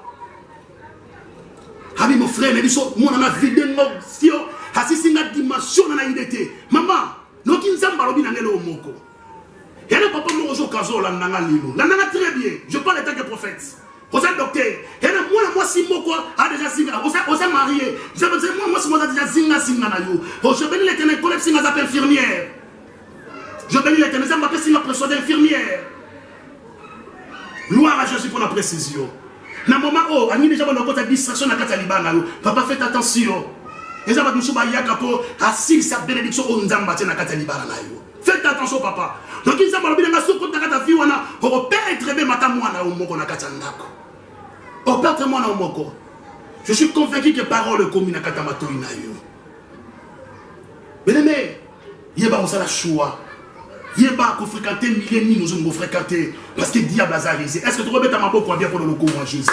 A: Ami mon frère, les biso mon na vidé sio asisi na dimension na idée. Maman, no kinzamba lobi na ngelo moko. Et le papa mo ojo kazo la nanga lilo. La nanga très bien. Je parle en tant que prophète. Vous êtes docteur. Et moi si moko a déjà signé. Vous êtes marié. Je veux dire moi si moi déjà signé na yo. Je bénis l'Éternel collègue signé appelle infirmière. Je bénis l'Éternel ça m'appelle signé pression d'infirmière. Gloire à Jésus pour la précision. Na moment oh ani déjà on a distraction na kata libana yo papa faites attention et ça va nous souba yaka pour assis sa bénédiction au nzamba na kata libana na yo faites attention papa donc il ça va bien na soko na kata fi wana ko perdre be mata mwana o moko na kata ndako o perdre mwana o moko je suis convaincu que parole comme na kata mato ina yo bien-aimé yeba on ça la choix yeba ko fréquenter milliers nous on fréquenter parce que diable a risé est-ce que tu remets ta mabo pour bien pour le combat Jésus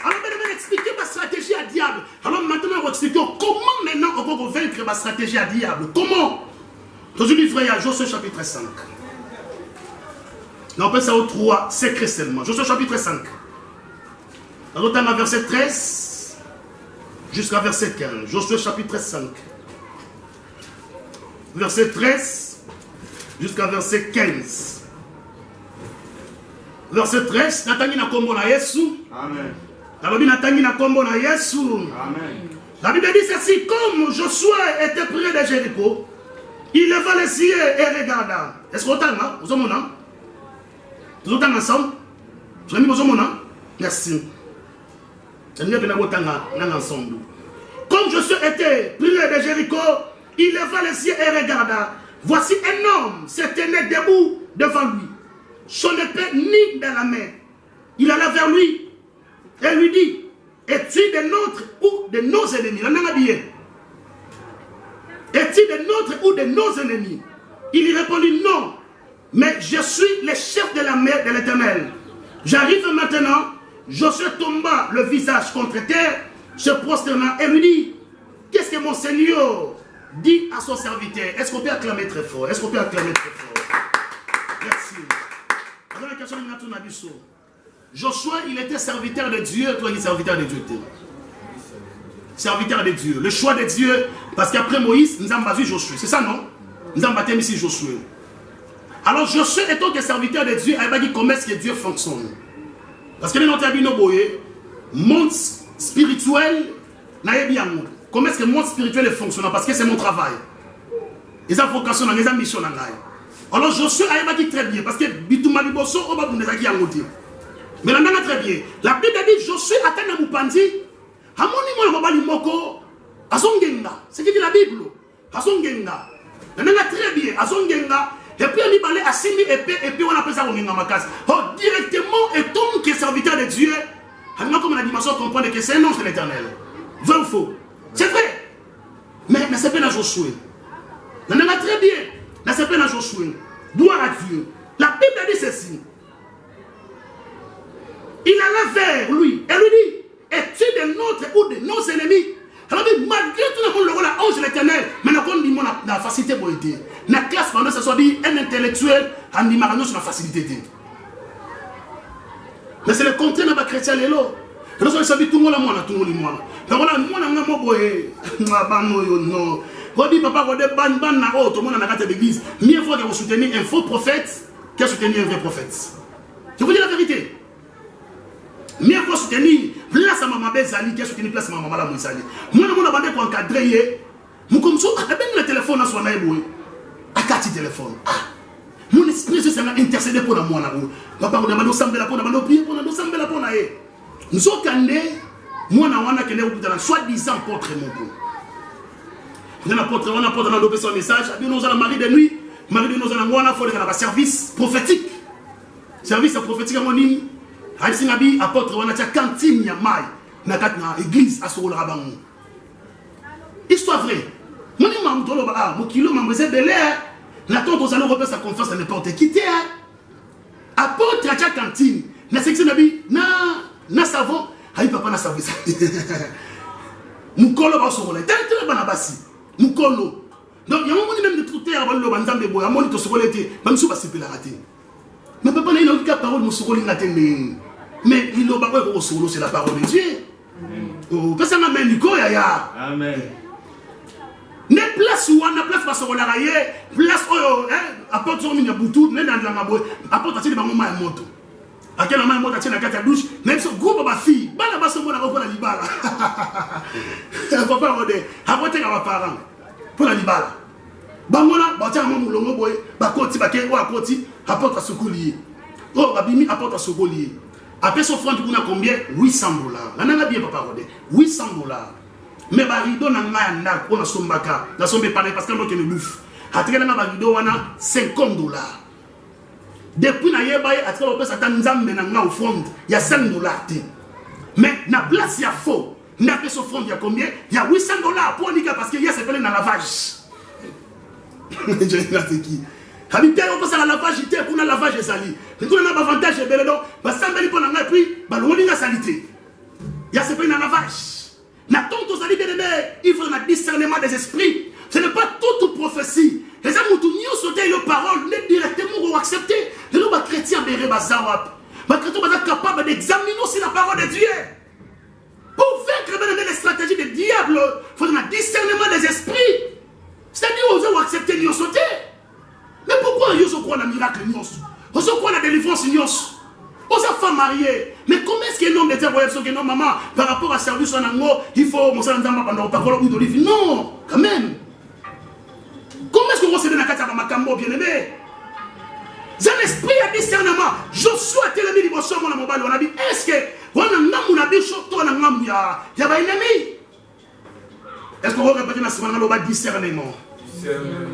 A: alors maintenant expliquer ma stratégie à diable alors maintenant on va expliquer comment maintenant on va vaincre ma stratégie à diable comment aujourd'hui frère Josué chapitre 5 on appelle ça au 3 secret seulement Josué chapitre 5 dans le verset 13 jusqu'à verset 15. Josué chapitre 5. Verset 13 jusqu'à verset 15. Verset 13. Natani na kombo na Yesu. Amen. Nalobi natani na kombo na Yesu. Amen. La Bible dit ceci, comme Josué était près de Jéricho, il leva les yeux et regarda. Est-ce qu'on entend là? Vous entendez? Vous entendez ensemble? Je l'ai mis vous entendez? Merci. Comme Josué était près de Jéricho, il leva les yeux et regarda. Voici un homme se tenait debout devant lui, son épée ni dans la main. Il alla vers lui et lui dit, es-tu de notre ou de nos ennemis? Es-tu de notre ou de nos ennemis? Il lui répondit, non, mais je suis le chef de la mer de l'Éternel. J'arrive maintenant. Josué tomba le visage contre terre, se prosterna et lui dit, qu'est-ce que mon Seigneur dit à son serviteur? Est-ce qu'on peut acclamer très fort? Est-ce qu'on peut acclamer très fort? Merci. Alors la question est Josué, il était serviteur de Dieu, toi il est serviteur de Dieu. Serviteur de Dieu. Le choix de Dieu, parce qu'après Moïse, nous avons vu Josué. C'est ça, non? Nous avons battu ici Josué. Alors Josué étant que serviteur de Dieu, il va dire comment est-ce que Dieu fonctionne. Parce que les monde spirituel, comment est-ce que le monde spirituel est fonctionnant? Parce que c'est mon travail. Les vocations, les missions. Alors Josué a dit très bien, parce que Bitouma Liboso, on va vous dire qu'il y a un motif. Mais là, très bien. La Bible dit Josué atteint un moupandi. Amoni moi le moko. Azongenga. C'est ce qui dit la Bible. Azongenga. Là, très bien. Azongenga. Et puis on y balait à 6 000 épées et puis on appelle ça ma case. Oh, directement, et tant que serviteur de Dieu, comme la dimension comprendre que c'est un ange de l'Éternel. Vrai ou faux? C'est vrai. Mais c'est pas à Josué. On a très bien. Mais c'est pas à Josué. Gloire à Dieu. La Bible dit ceci. Il alla vers lui et lui dit, es-tu de notre ou de nos ennemis? Alors malgré tout le monde, le rôle ange de l'Éternel, mais on dit la facilité pour aider. La classe pendant ce soit dit un intellectuel, on dit marano sur la facilité. Mais c'est le contraire de la chrétien lélo. Et nous sommes tout le monde à tout le monde. Donc voilà, nous on a boyé. Non. On dit papa, on dit ban na tout le monde a raté l'église. Mieux vaut que vous souteniez un faux prophète que soutenir un vrai prophète. Je vous dis la vérité. Mieux vaut soutenir place à maman Bezali, qui a soutenu place à maman la Moussali. Moi, je vais encadrer. Je comme ça, le téléphone à son aïe. À 4 téléphones. Mon esprit s'est intercédé pour moi. Papa, on a demandé Sambela pour nous prier pour nous Sambela pour nous. Nous sommes candés. Moi, on a qu'un hôpital, soi-disant portrait mon bon. On a porté un message. Nous avons mari de nuit. Mari de nous avons un service prophétique. Service prophétique à mon île. Aïssi Nabi apporte on a cantine ya mai na église à Soro Rabangou. Histoire vraie. Mon imam tolo ba mo kilo mambreze belé. Na tonto zalo repère sa confiance à n'importe qui té. Apporte à cantine. Na section Nabi na savon, aïe papa na savon. Mukolo ba Soro la. Telle bana basi. Mukolo. Donc il y a un moment même de tout terre avant le banzambe boya moni to Soro l'été. Même sous pas se la rater. Mais papa n'a aucune parole mo Soro l'ingatende. Mais il n'a pas au solo, c'est la parole de Dieu. Oh, parce que ça m'a dit Amen. Ne place où on a place parce qu'on a raillé, place où apporte son mini boutou, ne dans la boue, apporte à tirer ma maman et moto. À quel moment on a tiré la carte à douche, même son groupe ma fille, bala basse mon avant la libala. Papa rodé, apporte à ma parent pour la libala. Bamona, batia mon longo boy, bakoti baké ou akoti, apporte à ce collier. Oh, abimi apporte à ce collier. Après son front, on a combien? 800 $. Là, on a bien papa rodé. 800 $. Mais barido n'a pas on a son baka. La somme est pareille parce que l'autre est le bouffe. Après, on a barido, on a 50 $. Depuis, on a yébaye, après, on a fait Tanzambe au front. Il y a 5 $. Mais, na place, il y a faux. On a fait son front, il y a combien? Il y a 800 $ pour Nika parce qu'il y a ce qu'on a dans lavage. Je ne sais pas qui. Habiter on passe à la lavage, il pour la lavage et sali. Nous avons un avantage et belé donc, parce que ça me dit pour la puis, on a salité. Il y a ce pays dans la lavage. N'attends tous les bien il faut un discernement des esprits. Ce n'est pas toute prophétie. Les hommes qui ont sauté les paroles, les directement accepter. Les gens chrétiens béret bazawap. Les chrétiens sont capables d'examiner aussi la parole de Dieu. Pour vaincre les stratégies des diables, il faut un discernement des esprits. C'est-à-dire aux gens accepter les sauter. Mais pourquoi ils ont quoi dans le miracle? Ils ont quoi dans la délivrance? Ils ont femmes mariées. Mais comment est-ce qu'un homme de terre voyage que non, maman, par rapport à service en amour, il faut mon salam d'amba pendant parole ou d'olive? Non, quand même. Comment est-ce qu'on recèle dans la carte à Makambo, bien aimé? J'ai un esprit à discernement. Joshua a télé mis mon mobile. On a dit, est-ce que on a un habit chaud, on a un homme, il y a un ennemi? Est-ce qu'on va répéter dans ce moment-là, discernement?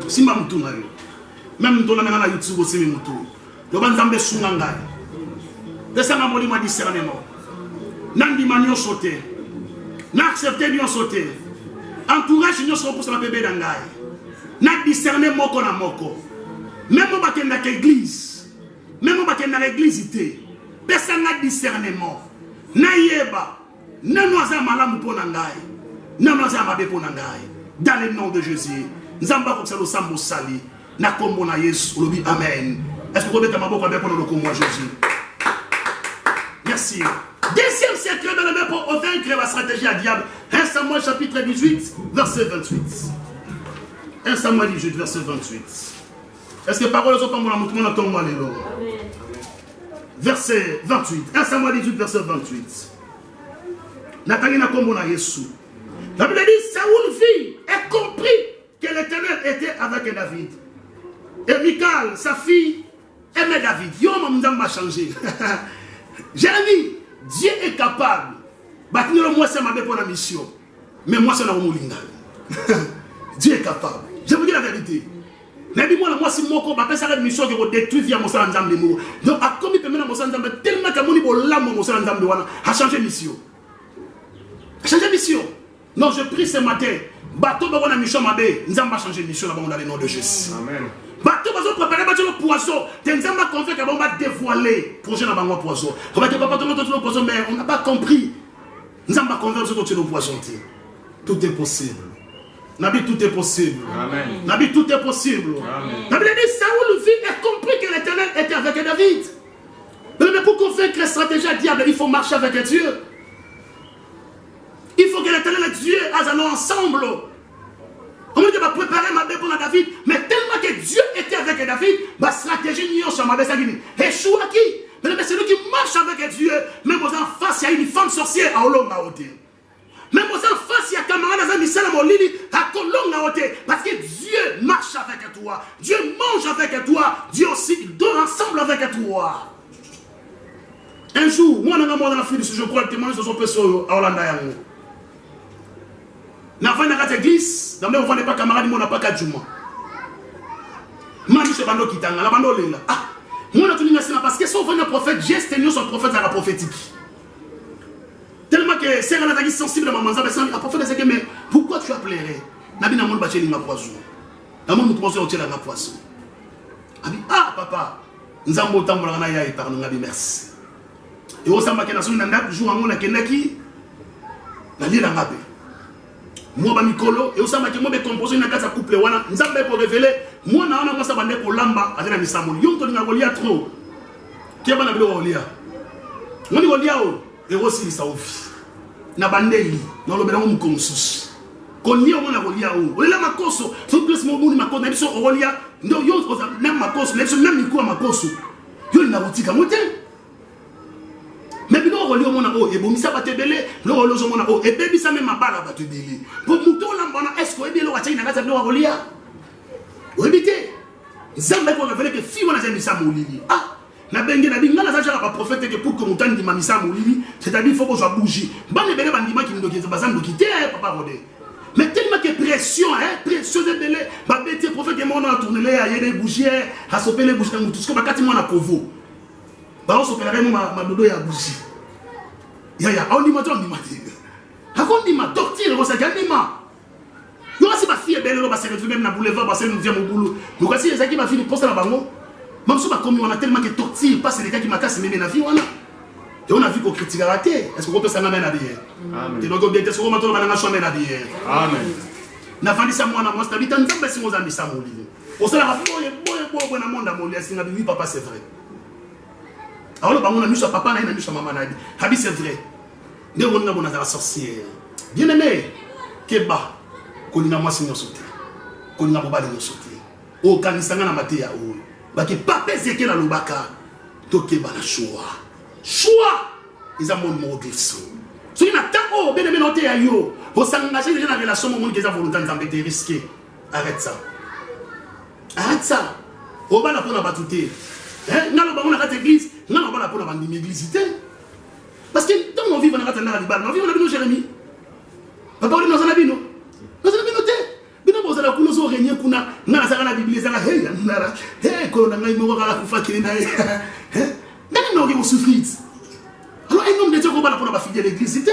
A: Si ma moutou n'a eu. Même dans la YouTube aussi, moutou. Le banzambe sungangai. Descends moli ma discernement. Nandi manio sauté. N'accepter bien sauté. Entourage nous sur pour la bébé d'angai. N'a discerner moko na moko. Même au baken dans l'église. Même au baken dans l'église ité. Personne n'a discernement. Na yeba. Na noisa malamu pour nangai. Na noisa mabe pour nangai. Dans le nom de Jésus. Nzamba comme ça le sambo sali. Na kombo na Yesu. Olobi amen. Est-ce que vous pouvez mettre ma boca pour le combat Jésus? Merci. Deuxième secret de la pour vaincre la stratégie à diable. 1 Samuel chapitre 18, verset 28. 1 Samuel 18, verset 28. Est-ce que parole aux autres mon tombe verset 28. 1 Samuel 18, verset 28. Nathalie n'a kombo na Yesu. La Bible dit Saoul vit et compris que l'Éternel était avec David. Et Michal, sa fille, aimait David. Yo, mon m'a changé. Jérémie, Dieu est capable. Moi, c'est ma pour la mission. Mais moi, c'est la moulinga. Dieu est capable. Je vous dis la vérité. Mais moi, si mon combat, c'est la mission qui va détruire via mon salam de mots. Donc, à comme il peut mettre mon salam de tellement que mon niveau l'âme, mon salam de a changé mission. A changé mission. Non, je prie ce matin. Bateau, on a mission, ma bé. Nous avons changé mission dans le nom de Jésus. Amen. Bateau, on va préparer le poisson. Nous avons confié qu'on va dévoiler le projet dans le poisson. On va dire, papa, le poisson, mais on n'a pas compris. Nous avons confié que le poisson. Tout est possible. Nabi, tout est possible. Amen. Nabi, tout est possible. Nabi a dit, Saoul vit et compris que l'Éternel était avec David. Mais pour qu'on fasse une stratégie à diable, il faut marcher avec Dieu. Il faut que l'Éternel et Dieu aillent ensemble. On me dit, va préparer ma bête pour David. Mais tellement que Dieu était avec David, ma stratégie n'y a pas. Échoua qui? Mais celui qui marche avec Dieu, même en face, il y a une femme sorcière à Olonga Ote. Même en face, il y a un camarade à Misala Molini à Kolonga Ote. Parce que Dieu marche avec toi. Dieu mange avec toi. Dieu aussi dort ensemble avec toi. Un jour, moi, dans la fille, je crois, le témoignage de son péché à Olanda. Dans la église, dans le pas camarade, on n'a pas qu'à Djouma. Moi, je suis pas qui t'en a la bande là. Ah, moi, je suis parce que si on veut un prophète, geste et nous sommes prophètes à la prophétique. Tellement que c'est un attaque sensible à ma maman, la prophète a dit, mais pourquoi tu as pleuré? Nabi n'a pas bâti la poisson. N'a pas poisson au la poisson. Ah, papa, nous avons autant de gens par nous, merci. Et au Samba Kenasou, nous avons joué en Kenaki, la ligne à Mabé. Moi, je suis et au Samba Kenasou, je composé une case à couple. Nous avons pour révéler, moi, je suis en train de faire lamba avec la Missamoli. Nous avons fait trop. Qui est bon avec le Olia? Moi, je suis et aussi, il s'en vit. Na bandeli, na lo bela mu konsus. Kolia mo na kolia o. Olela makoso, so plus mo mu ni makoso na biso olia. Ndo yo oza na makoso, na biso na miku makoso. Yo na botika mote. Mais bino olia mo na o e bomisa batebele, lo olia zo mo na o e bebisa me mabala batebele. Po muto la mbana esko e belo wacha ina kata bino olia. O ebite. Nzambe ko révéler que fi wana zemisa mo lili. Ah. Na bengue na binga na zaja ba prophète que pour que mutani di mamisa molili, c'est-à-dire il faut que je bougie. Ba ne bele bandima qui ndoki bazan ndoki te papa rodé. Mais tellement que pression pression de belé, ba bete prophète mon na tourner les a yede bougie, a sopé les bougies mutu ko ba kati mo na kovo. Ba on sopelare mo ma dodo ya bougie. Ya on dit ma ton dit ma. Hakon dit ma docteur ko sa ganima. Yo si ba fille belle lo ba se retrouver même na boulevard ba se nous vient mon boulot. Donc si les qui ma fille poste na bango. Même si on a tellement que torture, pas c'est les gars qui m'ont cassé mes navires. Et on a vu qu'on critique à rater. Est-ce qu'on peut s'en amener à dire? Amen. Et donc, on est sur le matin, on a changé à dire. Amen. N'a pas dit ça, moi, on a dit, tant que si on a mis ça, mon livre. On s'est dit, bon, monde à mon livre, c'est oui, papa, c'est vrai. Alors, on a mis ça, papa, on a mis ça, maman, Habi, c'est vrai. Nous, on a la sorcière. Bien aimé, Keba, qu'on a moi, c'est nos sautés. Qu'on a pas de nos sautés. Au Kanisanga, na matéa, ou. Baki papa zeke na lubaka toke bana choix ils ont mon mot de son so il n'a tant oh bien noté à yo pour s'engager déjà dans relation au monde qui a volonté de risquer arrête ça au bas la pour na batouté hein na lo ba on a église na lo ba la pour na bandi église parce que tant on vit dans la libane on vit on a bino Jérémie papa on nous en a bino bino bozala kuno zo régner kuna ngana saka na Bible saka hey nara hey ko na ngai mo kala kufa kile na hein nani no ke souffrir alors un homme de Dieu ko bala pour ba fidèle l'église c'était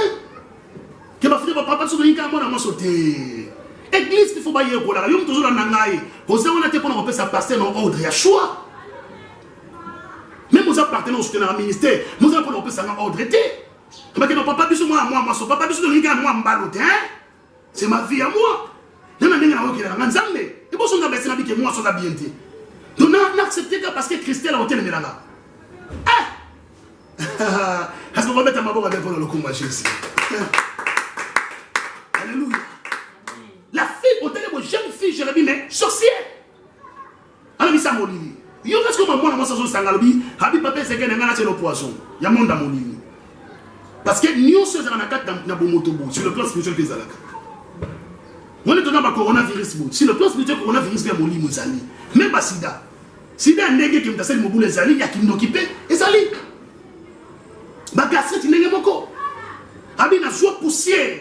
A: que ba fidèle papa so ringa mo na mo sauter église il faut ba ye ko la yo toujours na ngai oza on a te pour na repasser pasteur non ordre ya choix même vous appartenez au soutien au ministère nous avons pour repasser en ordre té parce que non papa biso moi so papa biso ringa moi mbalote hein c'est ma vie à moi. Donc, n'acceptez pas parce que Christelle a ôté le mélanga. Est-ce qu'on va mettre ma boca avec le combat Jésus? Alléluia. La fille, au téléphone, jeune fille, Jérémie, mais sorcière. Alors, il s'est molini. Il y a ce que moi, je suis sangalobi, Habib Papa, c'est qu'elle a le poisson. Il y a mon molini. Parce que nous sommes dans la carte dans Bomotobo, sur le plan spirituel des Alaka. On est dans le coronavirus. Si le plan spirituel coronavirus vient mon lit, même pas sida. Sida est négué qui me tasse mon boule les alliés, il y a qui m'occupe, et alliés. Ma gastrite n'est pas encore. Abi na joie poussière.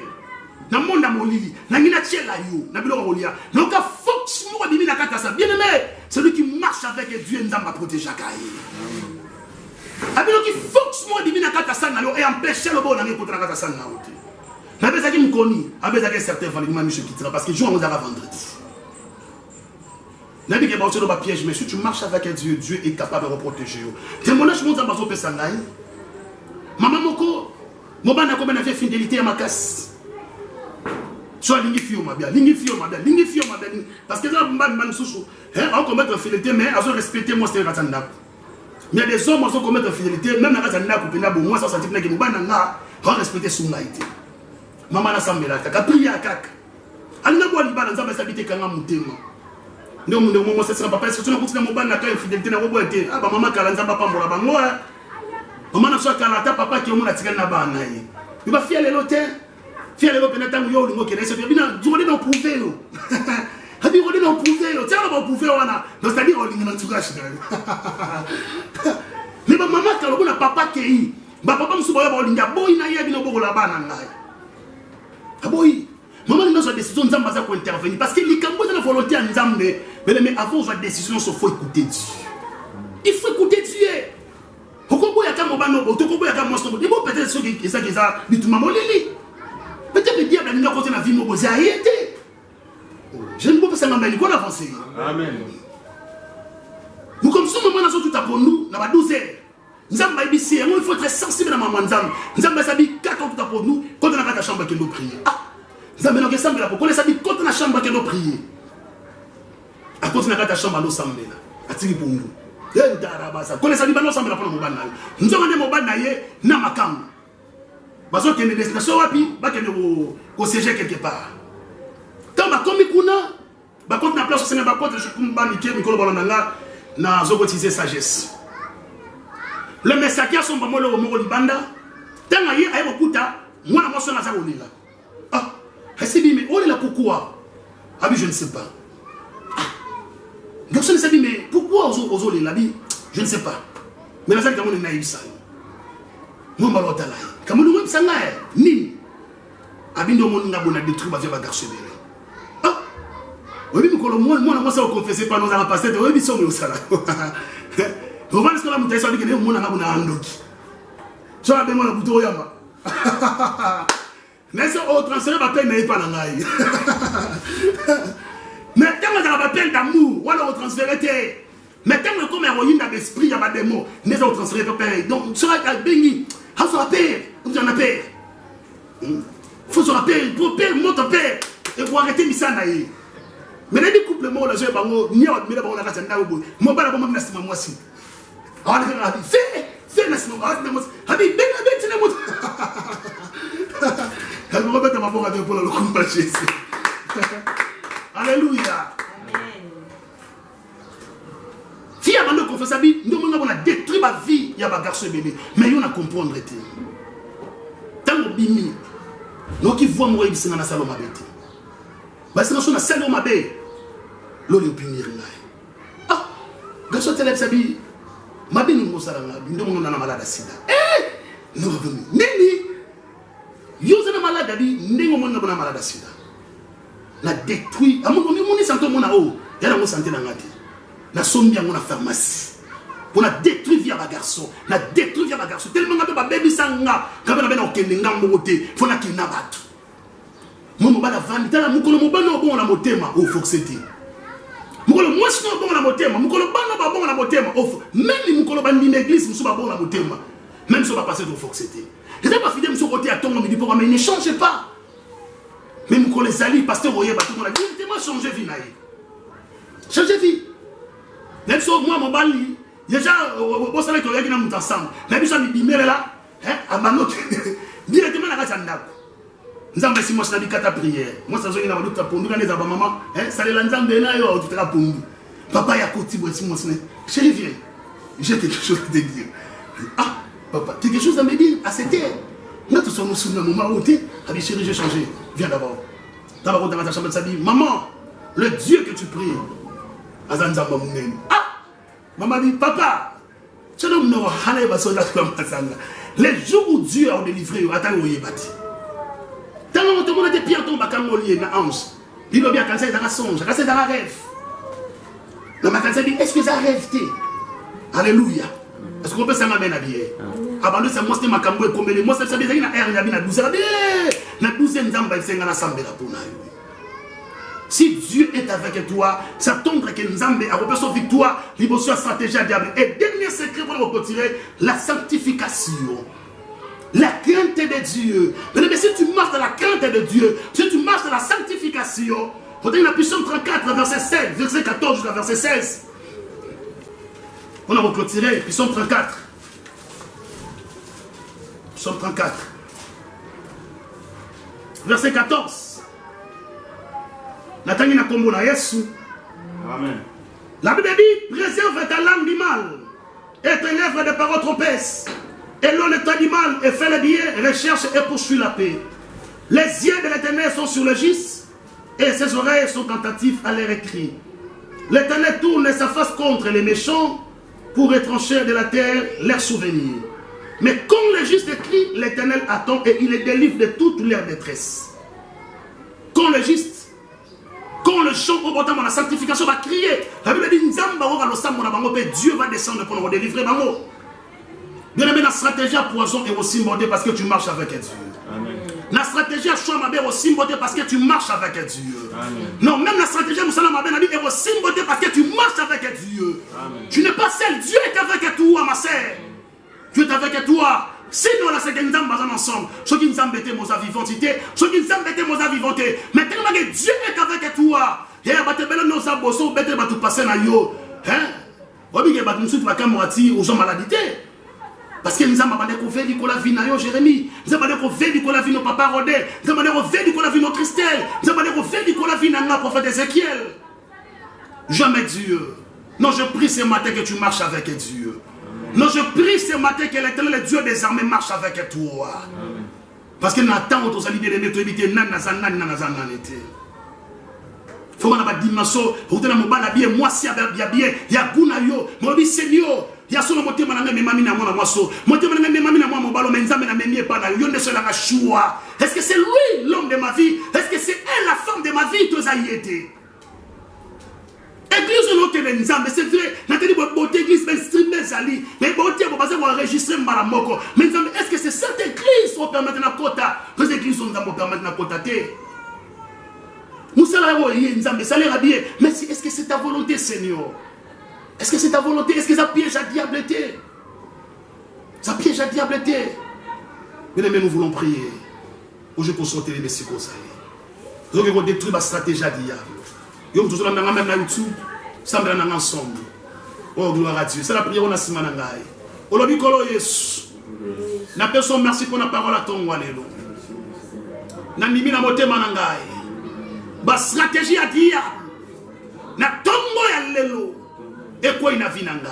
A: Na monde à mon lit. Na mina tiel la yo. Na bilo rolia. Donc à fox moi bibi na kata ça. Bien aimé, celui qui marche avec Dieu nous va protéger Kaï. Abi donc qui fox moi bibi na kata ça na yo et empêcher le bon na pour na kata ça na yo. Mais avec ça qui me connaît, avec ça qui est certain, il faut que je quitte parce que je vais vendredi. N'a dit que c'est un piège, mais si tu marches avec Dieu, Dieu est capable de te protéger. Témoignage monte à bazo pesangay. Maman moko, mon ban a combien de fidélité à ma casse. Soit lingifio ma bien, parce que là ban souchou, hein, on commettre fidélité mais à respecter moi c'est ratanda. Mais il y a des hommes qui commettent fidélité même dans ratanda pour pénabo moi ça sentir que mon ban na respecter son laïté. Maman na sambela kaka priya kaka alina bo libala nzamba sabité kanga mutema ndo mo c'est ça papa est-ce que tu n'as pas mon ban na ka fidélité na bobo été ah ba maman kala nzamba pambola bango Maman n'a pas kalata papa qui est au monde à tirer na ba naï. Il va fier les lotés. Fier les lotés n'attend yo lingo qui est bien du monde dans prouver yo. Hadi on dans prouver yo. Tiens on va prouver wana. Donc c'est-à-dire on lingo dans tout cache. Mais maman quand on a papa qui est ba papa msuba ba linga boy na yebi no boko la ba na ngai. Aboy. Maman n'a pas de décision nzamba za ko intervenir parce que les cambo de la volonté nzambe mais avant la décision il faut écouter Dieu. Il faut écouter Dieu. Pourquoi il y a un mobano, pourquoi il y a un monstre, il faut peut-être ceux qui sont ça, mais tout le monde est peut-être le diable n'a pas continué la vie, mais vous avez été. Je ne peux pas s'en mêler, qu'on avance.
B: Amen.
A: Nous comme ça, nous avons tout à pour nous, nous avons 12 heures. Nous avons ici, il faut être sensible à maman Nzam. Nous avons 4 ans tout à pour nous, quand on a la chambre qui nous prie. Ah, nous avons une chambre là pour qu'on les habite quand on a la chambre qui nous prie. À cause de la chambre à nous semble là, à tirer pour nous. Connaissez les ensemble pour le Mobana. Nous avons des Mobana na makam. Parce que les destinations rapides, bah que au siège quelque part. Quand ma comme kuna, bah quand na place c'est na bah quand je peux pas niquer Mikolo Balanga na zogotiser sagesse. Le messager son ba molo mo libanda. Tant ayi ayi okuta, moi na mo so na za olila. Ah, hasibi mais olila pourquoi? Ah oui, je ne sais pas. Donc, je ne sais pas, mais pourquoi aux autres la vie? Je ne sais pas. Mais la salle, comme on est naïf, ça. Moi, je vais là. Comme on est naïf, ni. Abindo, on a détruit ma vie à garçon. Ah! Oui, moi, ça, on confesse pas, nous allons passer. Oui, mais ça, on est au salaire. Vous voyez ce qu'on a monté sur le guinéen, on a un andoki. Je vais appeler mon bouton Yama. Mais ça, on transfère ma peine, mais pas la naïf. Mais quand on a un appel d'amour, on va transférer. Mais quand on a un royaume d'esprit, il y a des mots. Nous allons transférer pour payer. Donc, on sera béni. On sera père. On sera père. Il faut se rappeler. Pour père, monte père. Et pour arrêter ça. Mais les couples, moi, je vais ni à mais d'abord, on a la tenda au bout. Moi, pas la bombe, mais moi aussi. On a fait. Fais, mais c'est moi. Habib, ben, c'est le mot. Je vais remettre ma bombe pour le combat. Alléluia. Amen. Si avant de confesser, nous avons détruit ma vie, il y a un garçon bébé. Mais on a compris. Tant que bimi, nous qui voient mourir, c'est dans la salle de ma bête. Mais c'est dans la salle de ma bête. L'on est punir. Ah, garçon télé, ça dit, ma bête nous m'a nous avons un malade à sida. Eh, nous revenons. Nini, vous êtes malade, nous avons un malade à sida. La détruit. À mon santé, mon haut. Il y a la santé dans la vie. La somme dans la pharmacie. On a détruit via ma garçon. On a détruit via ma garçon. Tellement que ma bébé sanga. Quand on a bien entendu nga moté. Faut na kina bat. Moi mon bala vandi. Tala mukolo mo bana bon la motema. Oh faut que c'était. Mukolo moi sinon bon la motema. Mukolo bana ba bon la motema. Oh même mukolo bandi l'église musu ba bon la motema. Même si on va passer au faut que c'était. Je n'ai pas fidèle musu côté à ton me dit pour mais ne changez pas. Même quand les alliés, pasteur Royer, tout le monde a dit, moi changer vie. Changer vie. Même si moi, mon bali, déjà, au salaire que nous avons ensemble, la vie, ça me dit, mais là, à ma note, directement à la Kazanda. Nous avons dit, moi, je n'ai pas de prière. Moi, ça, j'ai dit, pour nous, les abats, maman, ça les lanzam de là, tu te pour nous. Papa, il y a côté, moi, chérie, viens. J'ai quelque chose à te dire. Ah, papa, tu as quelque chose à me dire à cette heure. Nous tous sommes sous le moment où tu es. Chérie, j'ai changé. Viens d'abord. D'abord, dans ta chambre, ça dit, maman, le Dieu que tu pries, ah, maman dit, papa, tu ne les jours où Dieu a délivré, attends, où il est bâti. Tant que tout le monde était pire, ton bacan lié, na ange. Il doit bien cancer dans la songe, cancer dans la rêve. Le matin, ça dit, est-ce que ça rêve? Alléluia. Est-ce qu'on peut s'en amener à bien? Avant ça mostre ma cambo comme les mostres ça bien na air na 12 na 12 nzamba isenga na sambela pona. Si Dieu est avec toi, ça tombe que nzambe a repéré son victoire, liboso a stratégie à diable et dernier secret pour retirer la sanctification. La crainte de Dieu. Mais si tu marches dans la crainte de Dieu, si tu marches dans la sanctification, on a la Psaume 34 verset 7, verset 14 jusqu'à verset 16. On a reclotiré Psaume 34. Psaume 34. Verset 14. Natani na kombo na Yesu.
B: Amen.
A: La Bible dit, préserve ta langue du mal et tes lèvres de paroles trop épaisses. Et l'homme est animal et fait le bien, recherche et poursuit la paix. Les yeux de l'Éternel sont sur le juste et ses oreilles sont attentives à leurs cris. L'Éternel tourne sa face contre les méchants pour retrancher de la terre leurs souvenirs. Mais quand le juste crie, l'Éternel attend et il les délivre de toute leur détresse. Quand le juste, quand le chant au bottom, la sanctification va crier, la Bible dit Dieu va descendre pour nous délivrer. Bien aimé, la stratégie à poison est aussi montée parce que tu marches avec Dieu. Amen. La stratégie à choix est aussi montée parce que tu marches avec Dieu. Amen. Non, même la stratégie à Moussala Mabé est aussi montée parce que tu marches avec Dieu. Amen. Tu n'es pas seul, Dieu est avec toi, ma sœur. Dieu est avec toi. Sinon, là, c'est que nous sommes ensemble. Ceux qui nous ont embêtés, nos vivantité, ceux qui nous ont embêtés, nos vivantité. Mais tellement que Dieu est avec toi. Et il va te faire nos abossos, il va te passer dans yo. Hein? Il va te faire aux gens maladité. Parce que nous avons dit que la vie n'a Jérémie. Nous avons dit que la vie n'a papa Rodé. Nous avons dit que la vie n'a Christelle. Nous avons dit que la vie n'a prophète Ézéchiel. Jamais Dieu. Non, je prie ce matin que tu marches avec Dieu. Non, je prie ce matin que l'Éternel, le Dieu des armées, marche avec toi. Parce que Nathan, aux alliés de notre éviter, faut qu'on ait une dimension, faut que nous ayons moi si bien, il y a Gounayo, moi Seigneur. Il y a son moté mananga memami na mwana mwaso. Moté mananga memami na mwana mobalo menzambe na memie pa na yo ndeso la choix. Est-ce que c'est lui l'homme de ma vie? Est-ce que c'est elle la femme de ma vie? Tous a y été. Église non tele nzambe, c'est vrai. Nathalie beauté église ben streamer zali. Mais beauté pour passer pour enregistrer maramoko. Mais nzambe, est-ce que c'est cette église qui permet na kota? Que cette église on permet na kota té. Nous salarions nzambe, salaire bien. Mais est-ce que c'est ta volonté, Seigneur? Est-ce que c'est ta volonté? Est-ce que ça piège à diableté? Ça piège à diableté. Bien aimé, nous voulons prier. Aujourd'hui pour sortir les messieurs comme ça. Nous allons détruire la stratégie à diable. Nous allons même dans YouTube. Ça me donne ensemble. Oh, gloire à Dieu. C'est la prière on a si manangai. Aujourd'hui, Kolo Yesu. Na personne merci pour la parole à ton walelo. Na nimi na moté manangai. La stratégie à diable. Na tombo ya lelo. Et quoi il n'a vu n'angai?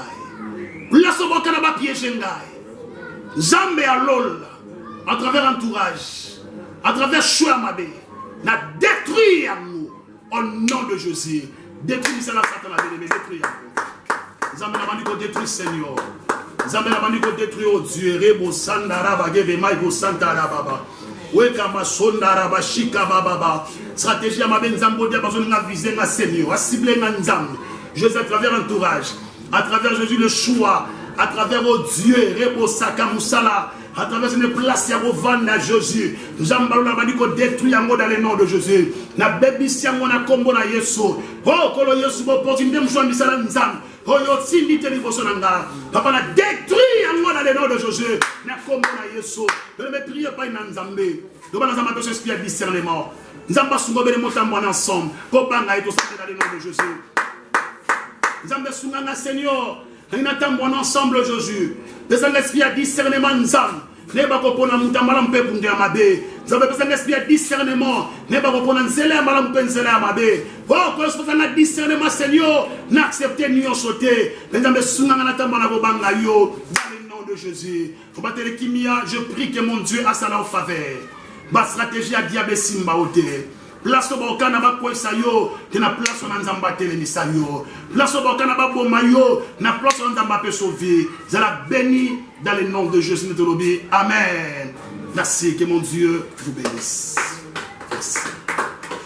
A: Place au bout de piège n'angai. Zambé à l'ol, à travers entourage, à travers Chouamabé, n'a détruit à nous, au nom de Jésus. Détruit ça la Satan a bien détruit à nous. Zambé n'a pas dit qu'on détruit Seigneur. Zambé n'a pas dit qu'on détruit au Dieu. Rebo Sandara Bagebe Maïbo Santara Baba. Wekama Sondara Bashika Baba. Stratégie à ma ben Zambo dia besoin de viser na Seigneur, à cibler na Nzambe. Jésus à travers l'entourage, à travers Jésus le choix, à travers oh Dieu, Rebo Sakamoussala, à travers une place qui a vendu à Jésus. Nous avons dit qu'on détruit dans le nom de Jésus. Na bébi si on a combo na Yesu. Oh, kolo Yesu bo opportunité m'joindre misala nzam. Oh yo si ni teli bosonanga. Papa na détruit dans le nom de Jésus. Na combo na Yesu. Ne me priez pas na nzambe. Nous allons nous appeler esprit de discernement. Nous allons pas soulever les mots ensemble. Kopanga et tout ça dans le nom de Jésus. Nzambe Sunganga Seigneur, nous attendons ensemble Jésus. Des l'esprit à discernement Nzam. Ne pas comprendre mutambala mpe bunde amabe. Nzambe besoin l'esprit à discernement. Ne pas comprendre nzela mala mpe nzela amabe. Oh, quand je fais un discernement Seigneur, n'accepter ni en sauter. Nzambe Sunganga natambala bobanga yo dans le nom de Jésus. Faut battre les kimia, je prie que mon Dieu a ça en faveur. Ma stratégie à diable simba oté. Place au Bokana Bakwesa yo, na place au Nzamba Telemisa yo. Place au Bokana Baboma yo, na place au Nzamba peut sauver. Vous allez béni dans le nom de Jésus. Amen. Merci, que mon Dieu vous bénisse.